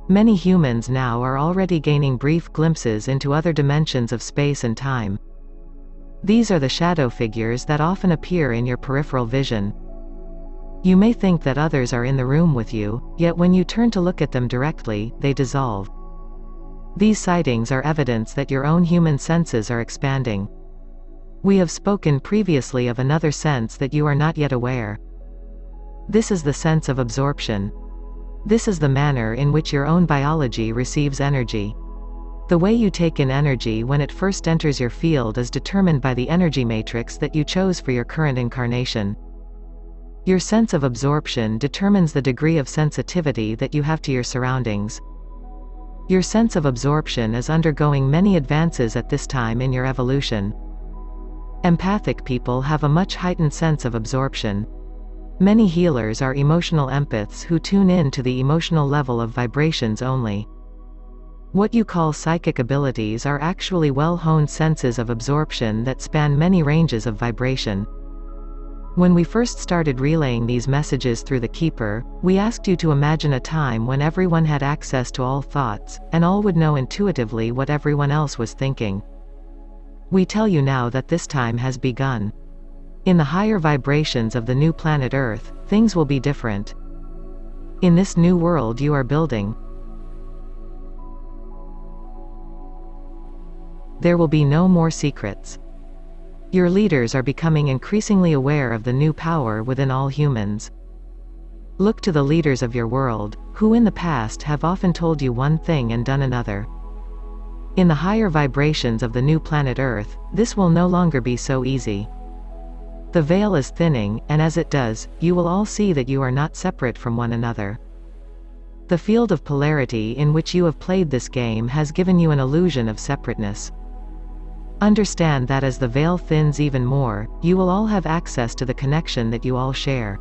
Many humans now are already gaining brief glimpses into other dimensions of space and time. These are the shadow figures that often appear in your peripheral vision. You may think that others are in the room with you, yet when you turn to look at them directly, they dissolve. These sightings are evidence that your own human senses are expanding. We have spoken previously of another sense that you are not yet aware. This is the sense of absorption. This is the manner in which your own biology receives energy. The way you take in energy when it first enters your field is determined by the energy matrix that you chose for your current incarnation. Your sense of absorption determines the degree of sensitivity that you have to your surroundings. Your sense of absorption is undergoing many advances at this time in your evolution. Empathic people have a much heightened sense of absorption. Many healers are emotional empaths who tune in to the emotional level of vibrations only. What you call psychic abilities are actually well-honed senses of absorption that span many ranges of vibration. When we first started relaying these messages through the Keeper, we asked you to imagine a time when everyone had access to all thoughts, and all would know intuitively what everyone else was thinking. We tell you now that this time has begun. In the higher vibrations of the new planet Earth, things will be different. In this new world you are building, there will be no more secrets. Your leaders are becoming increasingly aware of the new power within all humans. Look to the leaders of your world, who in the past have often told you one thing and done another. In the higher vibrations of the new planet Earth, this will no longer be so easy. The veil is thinning, and as it does, you will all see that you are not separate from one another. The field of polarity in which you have played this game has given you an illusion of separateness. Understand that as the veil thins even more, you will all have access to the connection that you all share.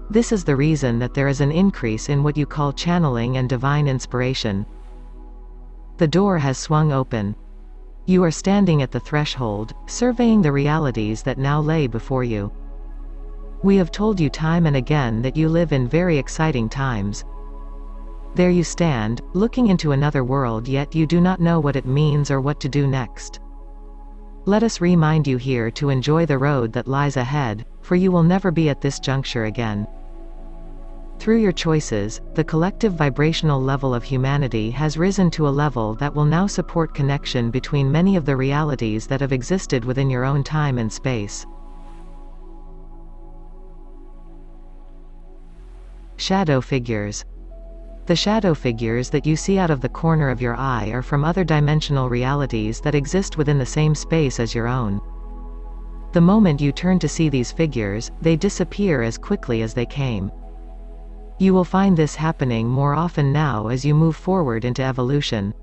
This is the reason that there is an increase in what you call channeling and divine inspiration. The door has swung open. You are standing at the threshold, surveying the realities that now lay before you. We have told you time and again that you live in very exciting times. There you stand, looking into another world, yet you do not know what it means or what to do next. Let us remind you here to enjoy the road that lies ahead, for you will never be at this juncture again. Through your choices, the collective vibrational level of humanity has risen to a level that will now support connection between many of the realities that have existed within your own time and space. Shadow figures. The shadow figures that you see out of the corner of your eye are from other dimensional realities that exist within the same space as your own. The moment you turn to see these figures, they disappear as quickly as they came. You will find this happening more often now as you move forward into evolution.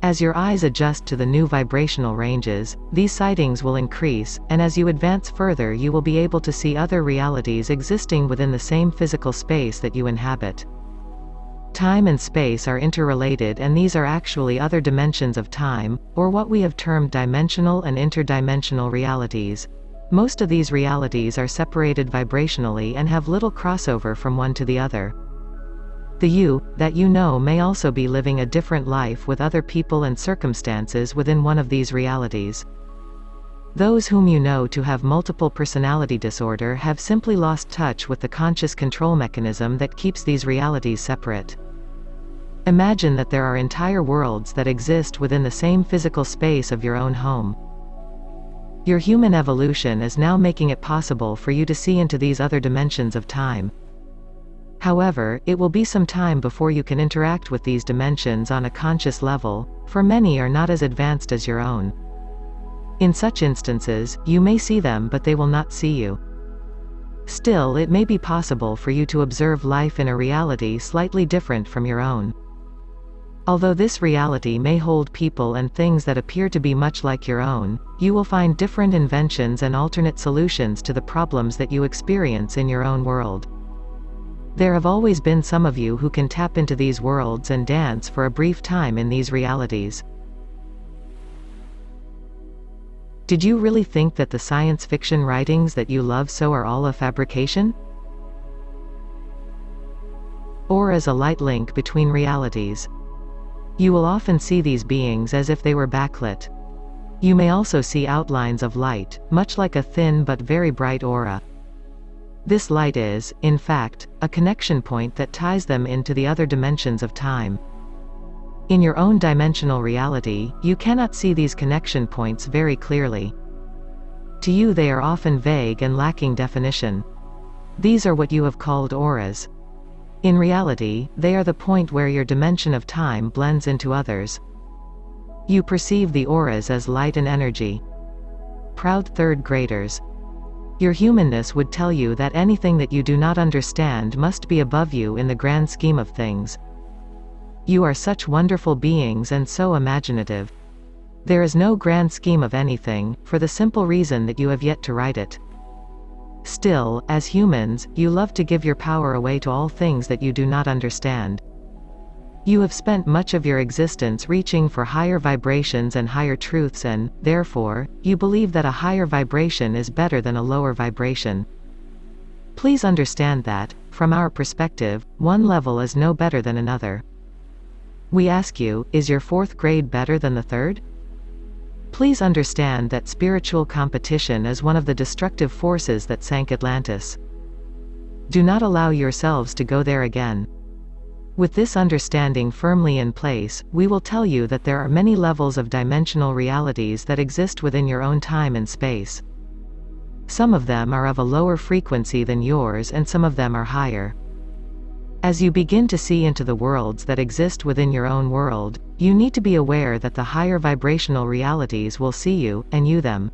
As your eyes adjust to the new vibrational ranges, these sightings will increase, and as you advance further you will be able to see other realities existing within the same physical space that you inhabit. Time and space are interrelated, and these are actually other dimensions of time, or what we have termed dimensional and interdimensional realities. Most of these realities are separated vibrationally and have little crossover from one to the other. The you that you know may also be living a different life with other people and circumstances within one of these realities. Those whom you know to have multiple personality disorder have simply lost touch with the conscious control mechanism that keeps these realities separate. Imagine that there are entire worlds that exist within the same physical space of your own home. Your human evolution is now making it possible for you to see into these other dimensions of time. However, it will be some time before you can interact with these dimensions on a conscious level, for many are not as advanced as your own. In such instances, you may see them but they will not see you. Still, it may be possible for you to observe life in a reality slightly different from your own. Although this reality may hold people and things that appear to be much like your own, you will find different inventions and alternate solutions to the problems that you experience in your own world. There have always been some of you who can tap into these worlds and dance for a brief time in these realities. Did you really think that the science fiction writings that you love so are all a fabrication? Or as a light link between realities? You will often see these beings as if they were backlit. You may also see outlines of light, much like a thin but very bright aura. This light is, in fact, a connection point that ties them into the other dimensions of time. In your own dimensional reality, you cannot see these connection points very clearly. To you they are often vague and lacking definition. These are what you have called auras. In reality, they are the point where your dimension of time blends into others. You perceive the auras as light and energy. Proud third graders. Your humanness would tell you that anything that you do not understand must be above you in the grand scheme of things. You are such wonderful beings and so imaginative. There is no grand scheme of anything, for the simple reason that you have yet to write it. Still, as humans, you love to give your power away to all things that you do not understand. You have spent much of your existence reaching for higher vibrations and higher truths, and, therefore, you believe that a higher vibration is better than a lower vibration. Please understand that, from our perspective, one level is no better than another. We ask you, is your fourth grade better than the third? Please understand that spiritual competition is one of the destructive forces that sank Atlantis. Do not allow yourselves to go there again. With this understanding firmly in place, we will tell you that there are many levels of dimensional realities that exist within your own time and space. Some of them are of a lower frequency than yours and some of them are higher. As you begin to see into the worlds that exist within your own world, you need to be aware that the higher vibrational realities will see you, and you them.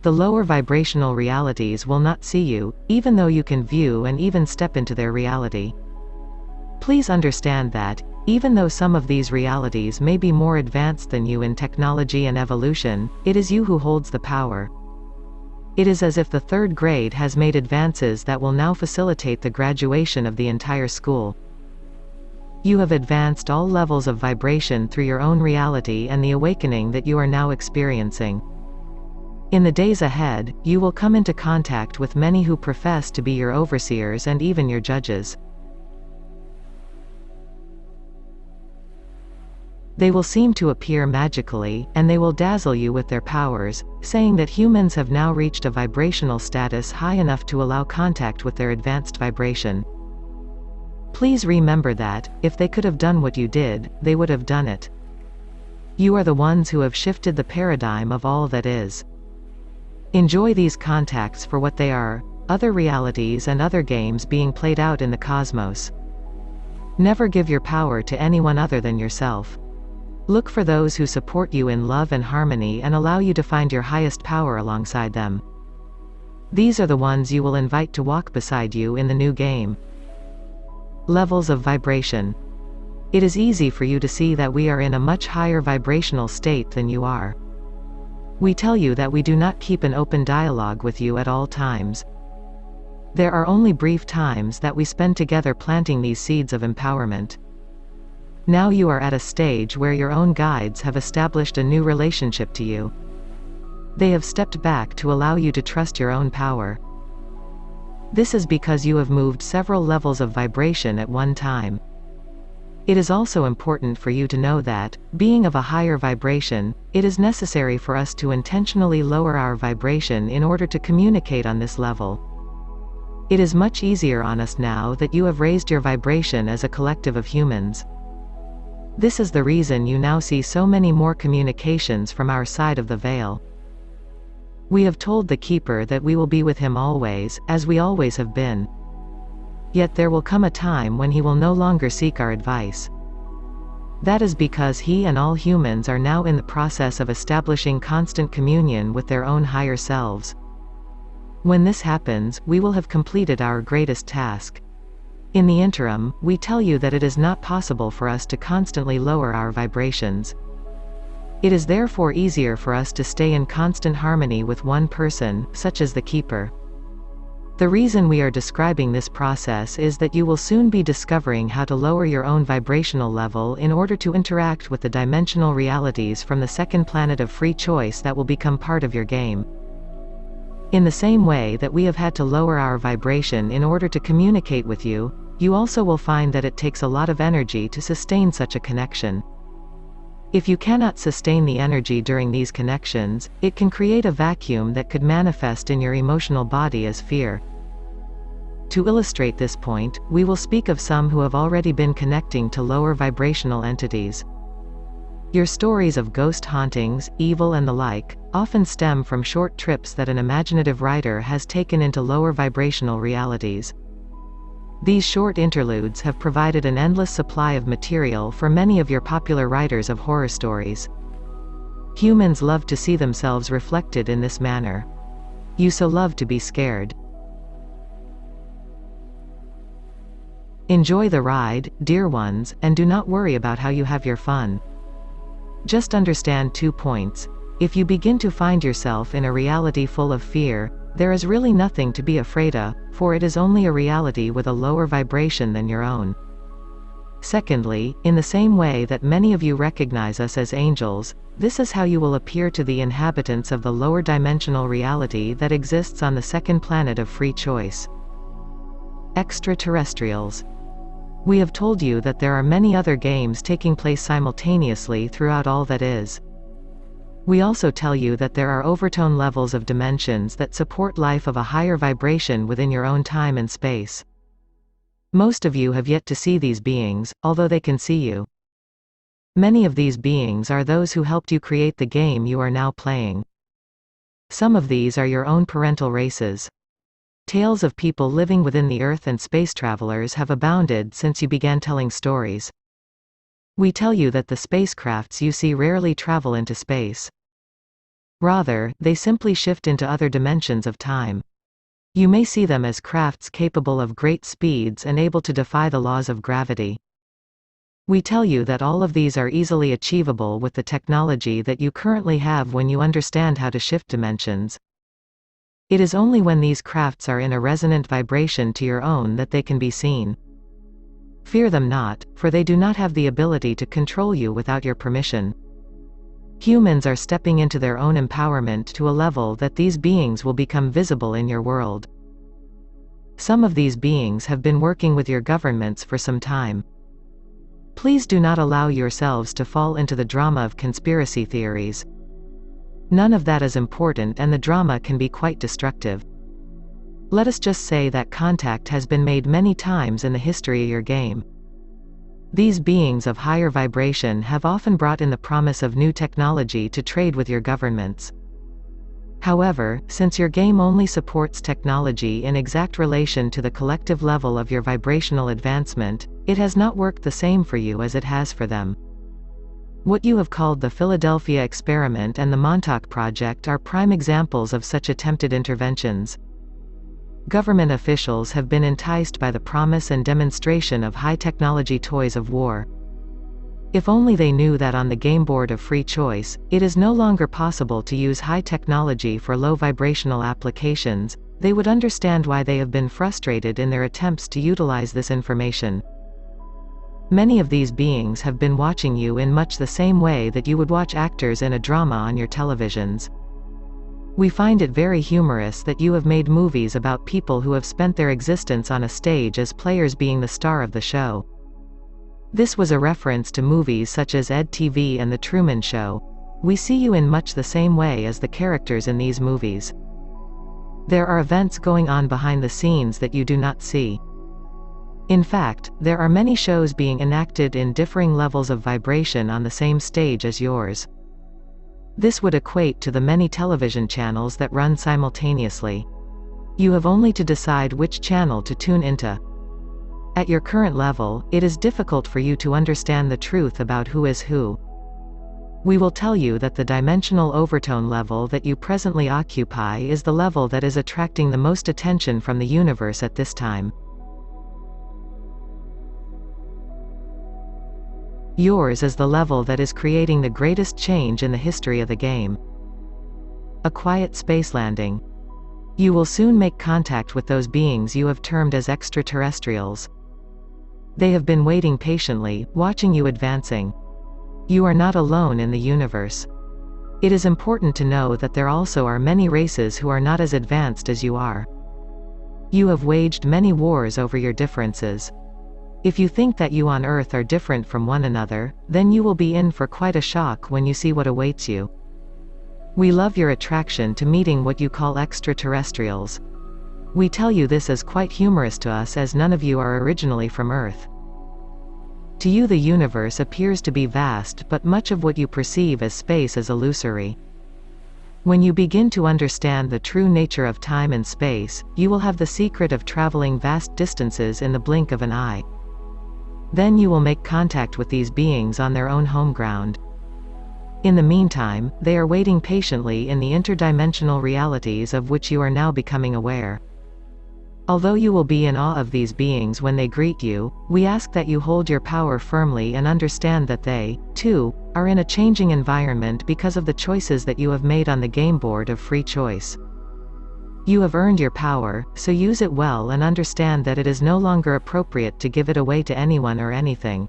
The lower vibrational realities will not see you, even though you can view and even step into their reality. Please understand that, Even though some of these realities may be more advanced than you in technology and evolution, it is you who holds the power. It is as if the third grade has made advances that will now facilitate the graduation of the entire school. You have advanced all levels of vibration through your own reality and the awakening that you are now experiencing. In the days ahead, you will come into contact with many who profess to be your overseers and even your judges. They will seem to appear magically, and they will dazzle you with their powers, saying that humans have now reached a vibrational status high enough to allow contact with their advanced vibration. Please remember that, if they could have done what you did, they would have done it. You are the ones who have shifted the paradigm of all that is. Enjoy these contacts for what they are, other realities and other games being played out in the cosmos. Never give your power to anyone other than yourself. Look for those who support you in love and harmony and allow you to find your highest power alongside them. These are the ones you will invite to walk beside you in the new game. Levels of vibration. It is easy for you to see that we are in a much higher vibrational state than you are. We tell you that we do not keep an open dialogue with you at all times. There are only brief times that we spend together planting these seeds of empowerment. Now you are at a stage where your own guides have established a new relationship to you. They have stepped back to allow you to trust your own power. This is because you have moved several levels of vibration at one time. It is also important for you to know that, being of a higher vibration, it is necessary for us to intentionally lower our vibration in order to communicate on this level. It is much easier on us now that you have raised your vibration as a collective of humans. This is the reason you now see so many more communications from our side of the veil. We have told the Keeper that we will be with him always, as we always have been. Yet there will come a time when he will no longer seek our advice. That is because he and all humans are now in the process of establishing constant communion with their own higher selves. When this happens, we will have completed our greatest task. In the interim, we tell you that it is not possible for us to constantly lower our vibrations. It is therefore easier for us to stay in constant harmony with one person, such as the Keeper. The reason we are describing this process is that you will soon be discovering how to lower your own vibrational level in order to interact with the dimensional realities from the second planet of free choice that will become part of your game. In the same way that we have had to lower our vibration in order to communicate with you, you also will find that it takes a lot of energy to sustain such a connection. If you cannot sustain the energy during these connections, it can create a vacuum that could manifest in your emotional body as fear. To illustrate this point, we will speak of some who have already been connecting to lower vibrational entities. Your stories of ghost hauntings, evil and the like, often stem from short trips that an imaginative writer has taken into lower vibrational realities. These short interludes have provided an endless supply of material for many of your popular writers of horror stories. Humans love to see themselves reflected in this manner. You so love to be scared. Enjoy the ride, dear ones, and do not worry about how you have your fun. Just understand 2 points. If you begin to find yourself in a reality full of fear, there is really nothing to be afraid of, for it is only a reality with a lower vibration than your own. Secondly, in the same way that many of you recognize us as angels, this is how you will appear to the inhabitants of the lower dimensional reality that exists on the second planet of free choice. Extraterrestrials. We have told you that there are many other games taking place simultaneously throughout all that is. We also tell you that there are overtone levels of dimensions that support life of a higher vibration within your own time and space. Most of you have yet to see these beings, although they can see you. Many of these beings are those who helped you create the game you are now playing. Some of these are your own parental races. Tales of people living within the Earth and space travelers have abounded since you began telling stories. We tell you that the spacecrafts you see rarely travel into space. Rather, they simply shift into other dimensions of time. You may see them as crafts capable of great speeds and able to defy the laws of gravity. We tell you that all of these are easily achievable with the technology that you currently have when you understand how to shift dimensions. It is only when these crafts are in a resonant vibration to your own that they can be seen. Fear them not, for they do not have the ability to control you without your permission. Humans are stepping into their own empowerment to a level that these beings will become visible in your world. Some of these beings have been working with your governments for some time. Please do not allow yourselves to fall into the drama of conspiracy theories. None of that is important, and the drama can be quite destructive. Let us just say that contact has been made many times in the history of your game. These beings of higher vibration have often brought in the promise of new technology to trade with your governments. However, since your game only supports technology in exact relation to the collective level of your vibrational advancement, it has not worked the same for you as it has for them. What you have called the Philadelphia experiment and the Montauk project are prime examples of such attempted interventions. Government officials have been enticed by the promise and demonstration of high-technology toys of war. If only they knew that on the game board of free choice, it is no longer possible to use high technology for low vibrational applications, they would understand why they have been frustrated in their attempts to utilize this information. Many of these beings have been watching you in much the same way that you would watch actors in a drama on your televisions. We find it very humorous that you have made movies about people who have spent their existence on a stage as players being the star of the show. This was a reference to movies such as Ed TV and The Truman Show. We see you in much the same way as the characters in these movies. There are events going on behind the scenes that you do not see. In fact, there are many shows being enacted in differing levels of vibration on the same stage as yours. This would equate to the many television channels that run simultaneously. You have only to decide which channel to tune into. At your current level, it is difficult for you to understand the truth about who is who. We will tell you that the dimensional overtone level that you presently occupy is the level that is attracting the most attention from the universe at this time. Yours is the level that is creating the greatest change in the history of the game. A quiet space landing. You will soon make contact with those beings you have termed as extraterrestrials. They have been waiting patiently, watching you advancing. You are not alone in the universe. It is important to know that there also are many races who are not as advanced as you are. You have waged many wars over your differences. If you think that you on Earth are different from one another, then you will be in for quite a shock when you see what awaits you. We love your attraction to meeting what you call extraterrestrials. We tell you this as quite humorous to us, as none of you are originally from Earth. To you the universe appears to be vast, but much of what you perceive as space is illusory. When you begin to understand the true nature of time and space, you will have the secret of traveling vast distances in the blink of an eye. Then you will make contact with these beings on their own home ground. In the meantime, they are waiting patiently in the interdimensional realities of which you are now becoming aware. Although you will be in awe of these beings when they greet you, we ask that you hold your power firmly and understand that they, too, are in a changing environment because of the choices that you have made on the game board of free choice. You have earned your power, so use it well and understand that it is no longer appropriate to give it away to anyone or anything.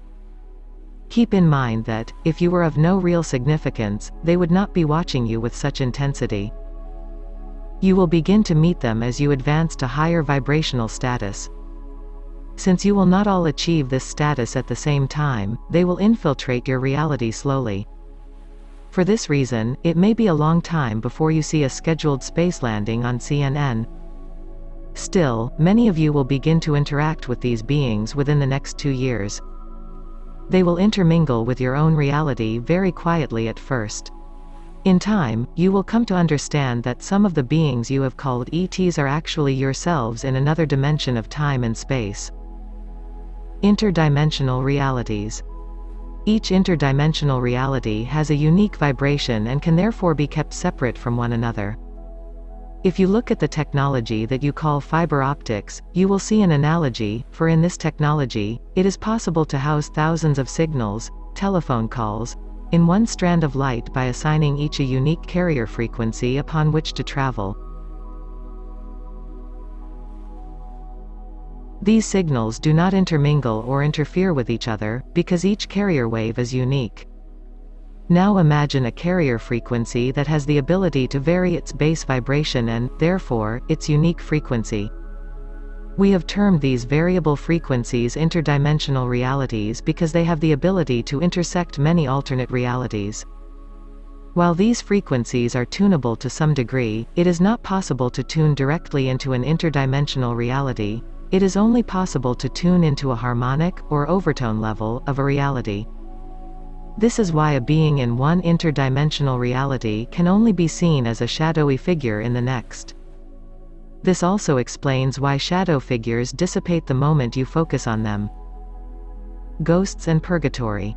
Keep in mind that, if you were of no real significance, they would not be watching you with such intensity. You will begin to meet them as you advance to higher vibrational status. Since you will not all achieve this status at the same time, they will infiltrate your reality slowly. For this reason, it may be a long time before you see a scheduled space landing on CNN. Still, many of you will begin to interact with these beings within the next 2 years. They will intermingle with your own reality very quietly at first. In time, you will come to understand that some of the beings you have called ETs are actually yourselves in another dimension of time and space. Interdimensional realities. Each interdimensional reality has a unique vibration and can therefore be kept separate from one another. If you look at the technology that you call fiber optics, you will see an analogy, for in this technology, it is possible to house thousands of signals, telephone calls, in one strand of light by assigning each a unique carrier frequency upon which to travel. These signals do not intermingle or interfere with each other, because each carrier wave is unique. Now imagine a carrier frequency that has the ability to vary its base vibration and, therefore, its unique frequency. We have termed these variable frequencies interdimensional realities because they have the ability to intersect many alternate realities. While these frequencies are tunable to some degree, it is not possible to tune directly into an interdimensional reality. It is only possible to tune into a harmonic, or overtone level, of a reality. This is why a being in one interdimensional reality can only be seen as a shadowy figure in the next. This also explains why shadow figures dissipate the moment you focus on them. Ghosts and purgatory.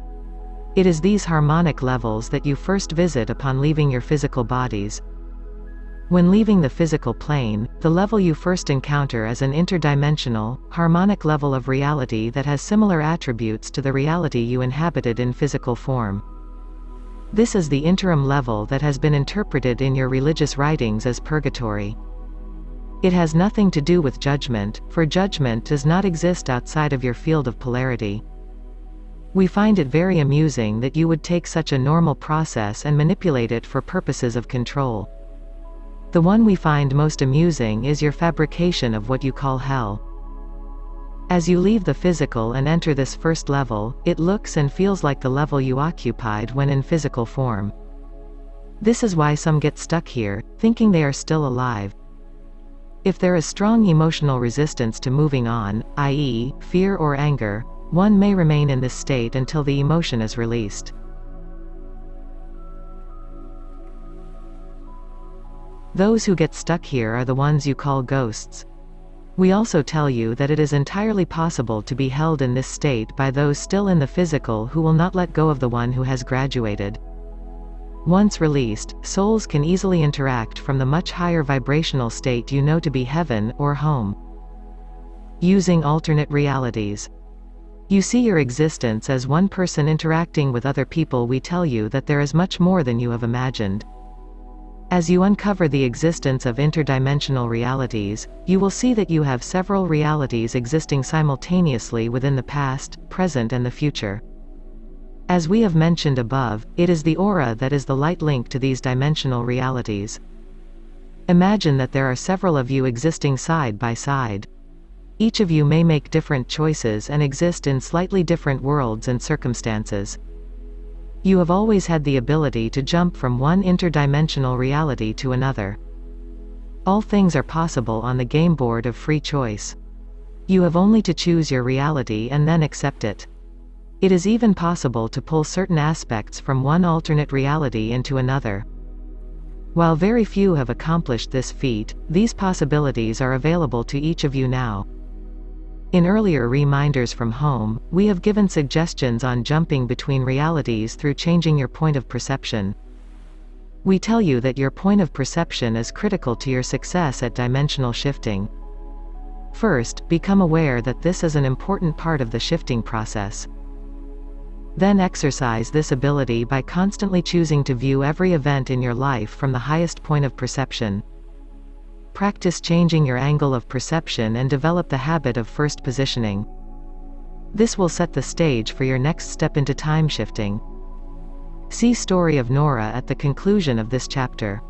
It is these harmonic levels that you first visit upon leaving your physical bodies. When leaving the physical plane, the level you first encounter is an interdimensional, harmonic level of reality that has similar attributes to the reality you inhabited in physical form. This is the interim level that has been interpreted in your religious writings as purgatory. It has nothing to do with judgment, for judgment does not exist outside of your field of polarity. We find it very amusing that you would take such a normal process and manipulate it for purposes of control. The one we find most amusing is your fabrication of what you call hell. As you leave the physical and enter this first level, it looks and feels like the level you occupied when in physical form. This is why some get stuck here, thinking they are still alive. If there is strong emotional resistance to moving on, i.e., fear or anger, one may remain in this state until the emotion is released. Those who get stuck here are the ones you call ghosts. We also tell you that it is entirely possible to be held in this state by those still in the physical who will not let go of the one who has graduated. Once released, souls can easily interact from the much higher vibrational state you know to be heaven, or home. Using alternate realities. You see your existence as one person interacting with other people. We tell you that there is much more than you have imagined. As you uncover the existence of interdimensional realities, you will see that you have several realities existing simultaneously within the past, present and the future. As we have mentioned above, it is the aura that is the light link to these dimensional realities. Imagine that there are several of you existing side by side. Each of you may make different choices and exist in slightly different worlds and circumstances. You have always had the ability to jump from one interdimensional reality to another. All things are possible on the game board of free choice. You have only to choose your reality and then accept it. It is even possible to pull certain aspects from one alternate reality into another. While very few have accomplished this feat, these possibilities are available to each of you now. In earlier reminders from home, we have given suggestions on jumping between realities through changing your point of perception. We tell you that your point of perception is critical to your success at dimensional shifting. First, become aware that this is an important part of the shifting process. Then exercise this ability by constantly choosing to view every event in your life from the highest point of perception. Practice changing your angle of perception and develop the habit of first positioning. This will set the stage for your next step into time shifting. See Story of Nora at the conclusion of this chapter.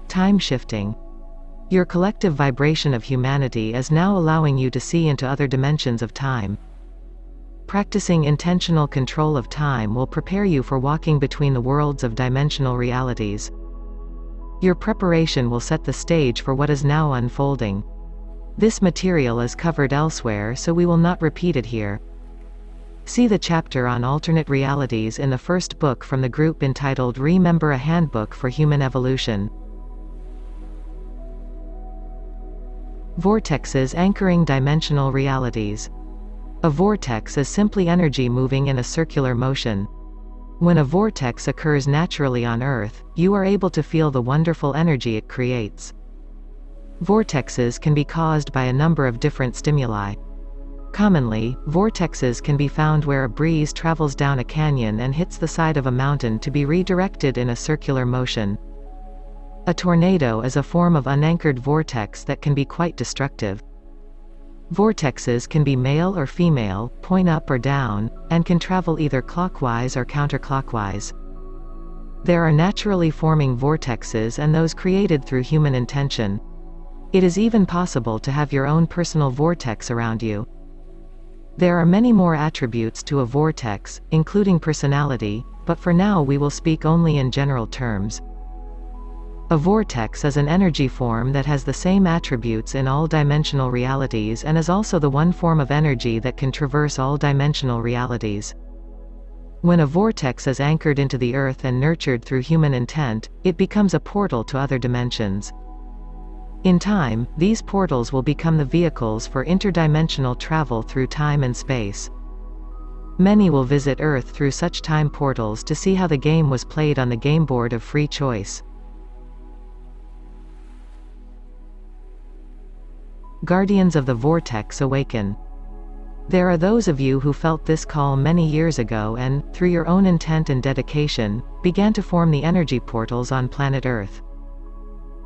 Time shifting. Your collective vibration of humanity is now allowing you to see into other dimensions of time. Practicing intentional control of time will prepare you for walking between the worlds of dimensional realities. Your preparation will set the stage for what is now unfolding. This material is covered elsewhere, so we will not repeat it here. See the chapter on alternate realities in the first book from the group entitled Remember, a Handbook for Human Evolution. Vortexes anchoring dimensional realities. A vortex is simply energy moving in a circular motion. When a vortex occurs naturally on Earth, you are able to feel the wonderful energy it creates. Vortexes can be caused by a number of different stimuli. Commonly, vortexes can be found where a breeze travels down a canyon and hits the side of a mountain to be redirected in a circular motion. A tornado is a form of unanchored vortex that can be quite destructive. Vortexes can be male or female, point up or down, and can travel either clockwise or counterclockwise. There are naturally forming vortexes and those created through human intention. It is even possible to have your own personal vortex around you. There are many more attributes to a vortex, including personality, but for now we will speak only in general terms. A vortex is an energy form that has the same attributes in all dimensional realities and is also the one form of energy that can traverse all dimensional realities. When a vortex is anchored into the earth and nurtured through human intent, it becomes a portal to other dimensions. In time, these portals will become the vehicles for interdimensional travel through time and space. Many will visit Earth through such time portals to see how the game was played on the game board of free choice. Guardians of the Vortex awaken. There are those of you who felt this call many years ago and, through your own intent and dedication, began to form the energy portals on planet Earth.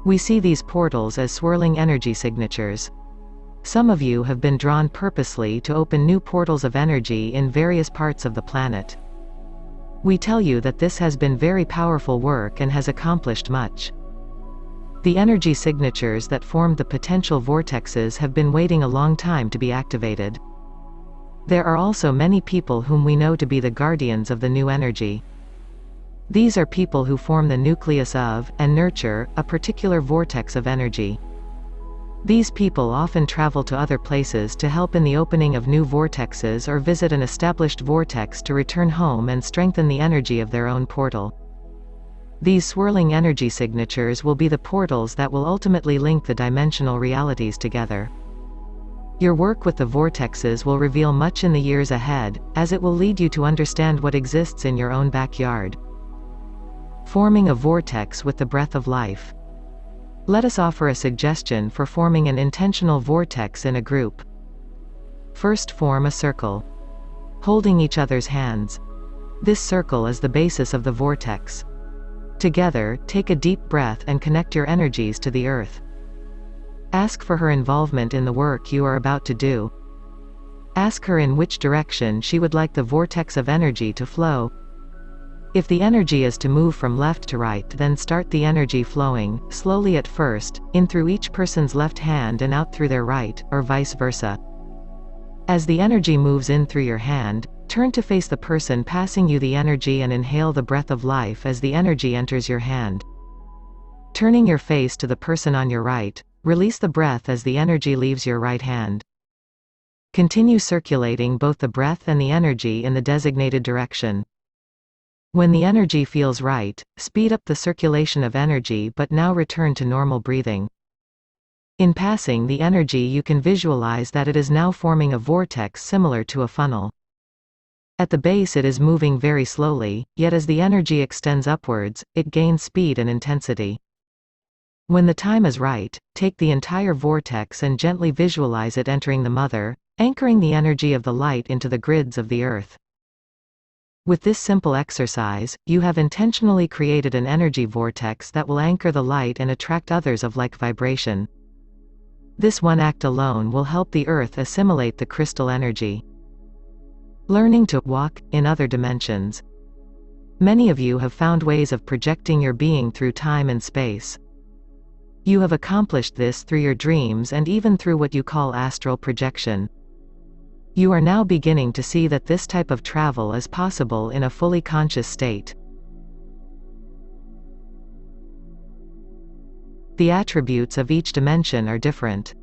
We see these portals as swirling energy signatures. Some of you have been drawn purposely to open new portals of energy in various parts of the planet. We tell you that this has been very powerful work and has accomplished much. The energy signatures that formed the potential vortexes have been waiting a long time to be activated. There are also many people whom we know to be the guardians of the new energy. These are people who form the nucleus of, and nurture, a particular vortex of energy. These people often travel to other places to help in the opening of new vortexes or visit an established vortex to return home and strengthen the energy of their own portal. These swirling energy signatures will be the portals that will ultimately link the dimensional realities together. Your work with the vortexes will reveal much in the years ahead, as it will lead you to understand what exists in your own backyard. Forming a vortex with the breath of life. Let us offer a suggestion for forming an intentional vortex in a group. First, form a circle. Holding each other's hands. This circle is the basis of the vortex. Together, take a deep breath and connect your energies to the earth. Ask for her involvement in the work you are about to do. Ask her in which direction she would like the vortex of energy to flow. If the energy is to move from left to right, then start the energy flowing, slowly at first, in through each person's left hand and out through their right, or vice versa. As the energy moves in through your hand, turn to face the person passing you the energy and inhale the breath of life as the energy enters your hand. Turning your face to the person on your right, release the breath as the energy leaves your right hand. Continue circulating both the breath and the energy in the designated direction. When the energy feels right, speed up the circulation of energy but now return to normal breathing. In passing the energy you can visualize that it is now forming a vortex similar to a funnel. At the base it is moving very slowly, yet as the energy extends upwards, it gains speed and intensity. When the time is right, take the entire vortex and gently visualize it entering the mother, anchoring the energy of the light into the grids of the earth. With this simple exercise, you have intentionally created an energy vortex that will anchor the light and attract others of like vibration. This one act alone will help the earth assimilate the crystal energy. Learning to walk in other dimensions. Many of you have found ways of projecting your being through time and space. You have accomplished this through your dreams and even through what you call astral projection. You are now beginning to see that this type of travel is possible in a fully conscious state. The attributes of each dimension are different.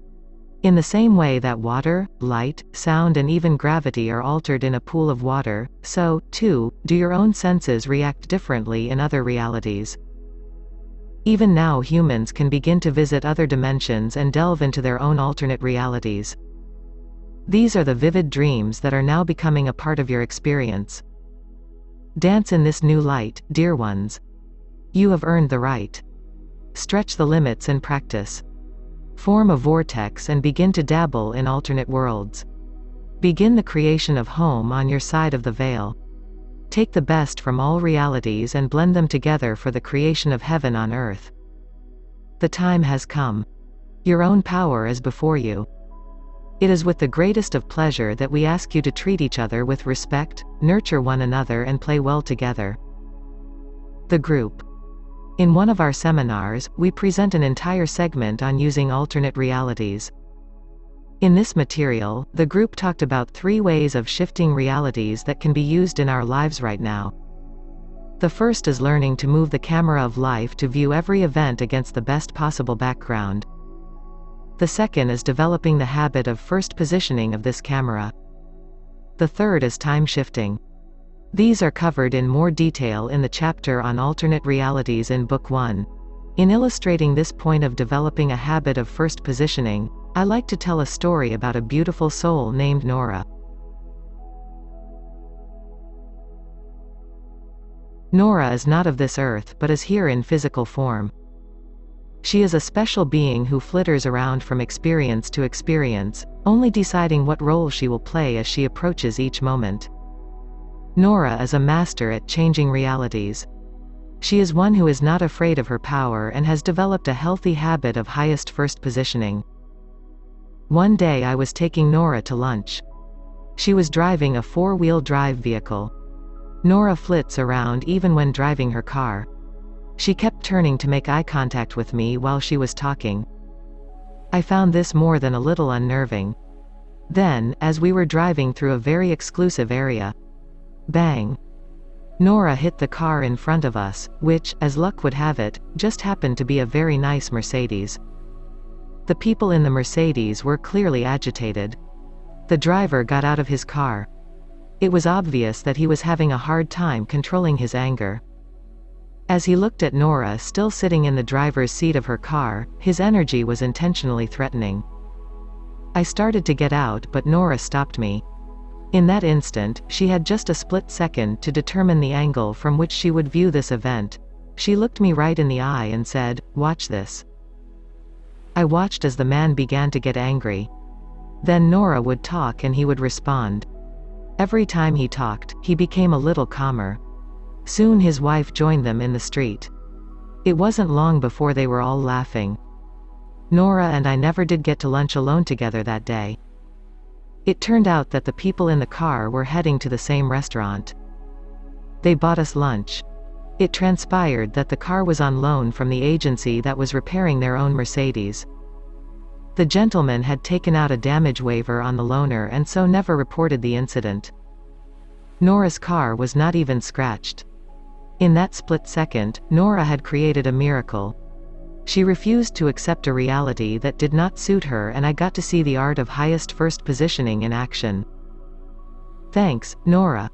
In the same way that water, light, sound and even gravity are altered in a pool of water, so, too, do your own senses react differently in other realities. Even now humans can begin to visit other dimensions and delve into their own alternate realities. These are the vivid dreams that are now becoming a part of your experience. Dance in this new light, dear ones. You have earned the right. Stretch the limits and practice. Form a vortex and begin to dabble in alternate worlds. Begin the creation of home on your side of the veil. Take the best from all realities and blend them together for the creation of heaven on earth. The time has come. Your own power is before you. It is with the greatest of pleasure that we ask you to treat each other with respect, nurture one another and play well together. The group. In one of our seminars, we present an entire segment on using alternate realities. In this material, the group talked about 3 ways of shifting realities that can be used in our lives right now. The first is learning to move the camera of life to view every event against the best possible background. The second is developing the habit of first positioning of this camera. The third is time shifting. These are covered in more detail in the chapter on alternate realities in Book 1. In illustrating this point of developing a habit of first positioning, I like to tell a story about a beautiful soul named Nora. Nora is not of this earth but is here in physical form. She is a special being who flitters around from experience to experience, only deciding what role she will play as she approaches each moment. Nora is a master at changing realities. She is one who is not afraid of her power and has developed a healthy habit of highest first positioning. One day I was taking Nora to lunch. She was driving a 4-wheel drive vehicle. Nora flits around even when driving her car. She kept turning to make eye contact with me while she was talking. I found this more than a little unnerving. Then, as we were driving through a very exclusive area, bang! Nora hit the car in front of us, which, as luck would have it, just happened to be a very nice Mercedes. The people in the Mercedes were clearly agitated. The driver got out of his car. It was obvious that he was having a hard time controlling his anger. As he looked at Nora still sitting in the driver's seat of her car, his energy was intentionally threatening. I started to get out but Nora stopped me. In that instant, she had just a split second to determine the angle from which she would view this event. She looked me right in the eye and said, "Watch this." I watched as the man began to get angry. Then Nora would talk and he would respond. Every time he talked, he became a little calmer. Soon his wife joined them in the street. It wasn't long before they were all laughing. Nora and I never did get to lunch alone together that day. It turned out that the people in the car were heading to the same restaurant. They bought us lunch. It transpired that the car was on loan from the agency that was repairing their own Mercedes. The gentleman had taken out a damage waiver on the loaner and so never reported the incident. Nora's car was not even scratched. In that split second, Nora had created a miracle. She refused to accept a reality that did not suit her and I got to see the art of highest first positioning in action. Thanks, Nora.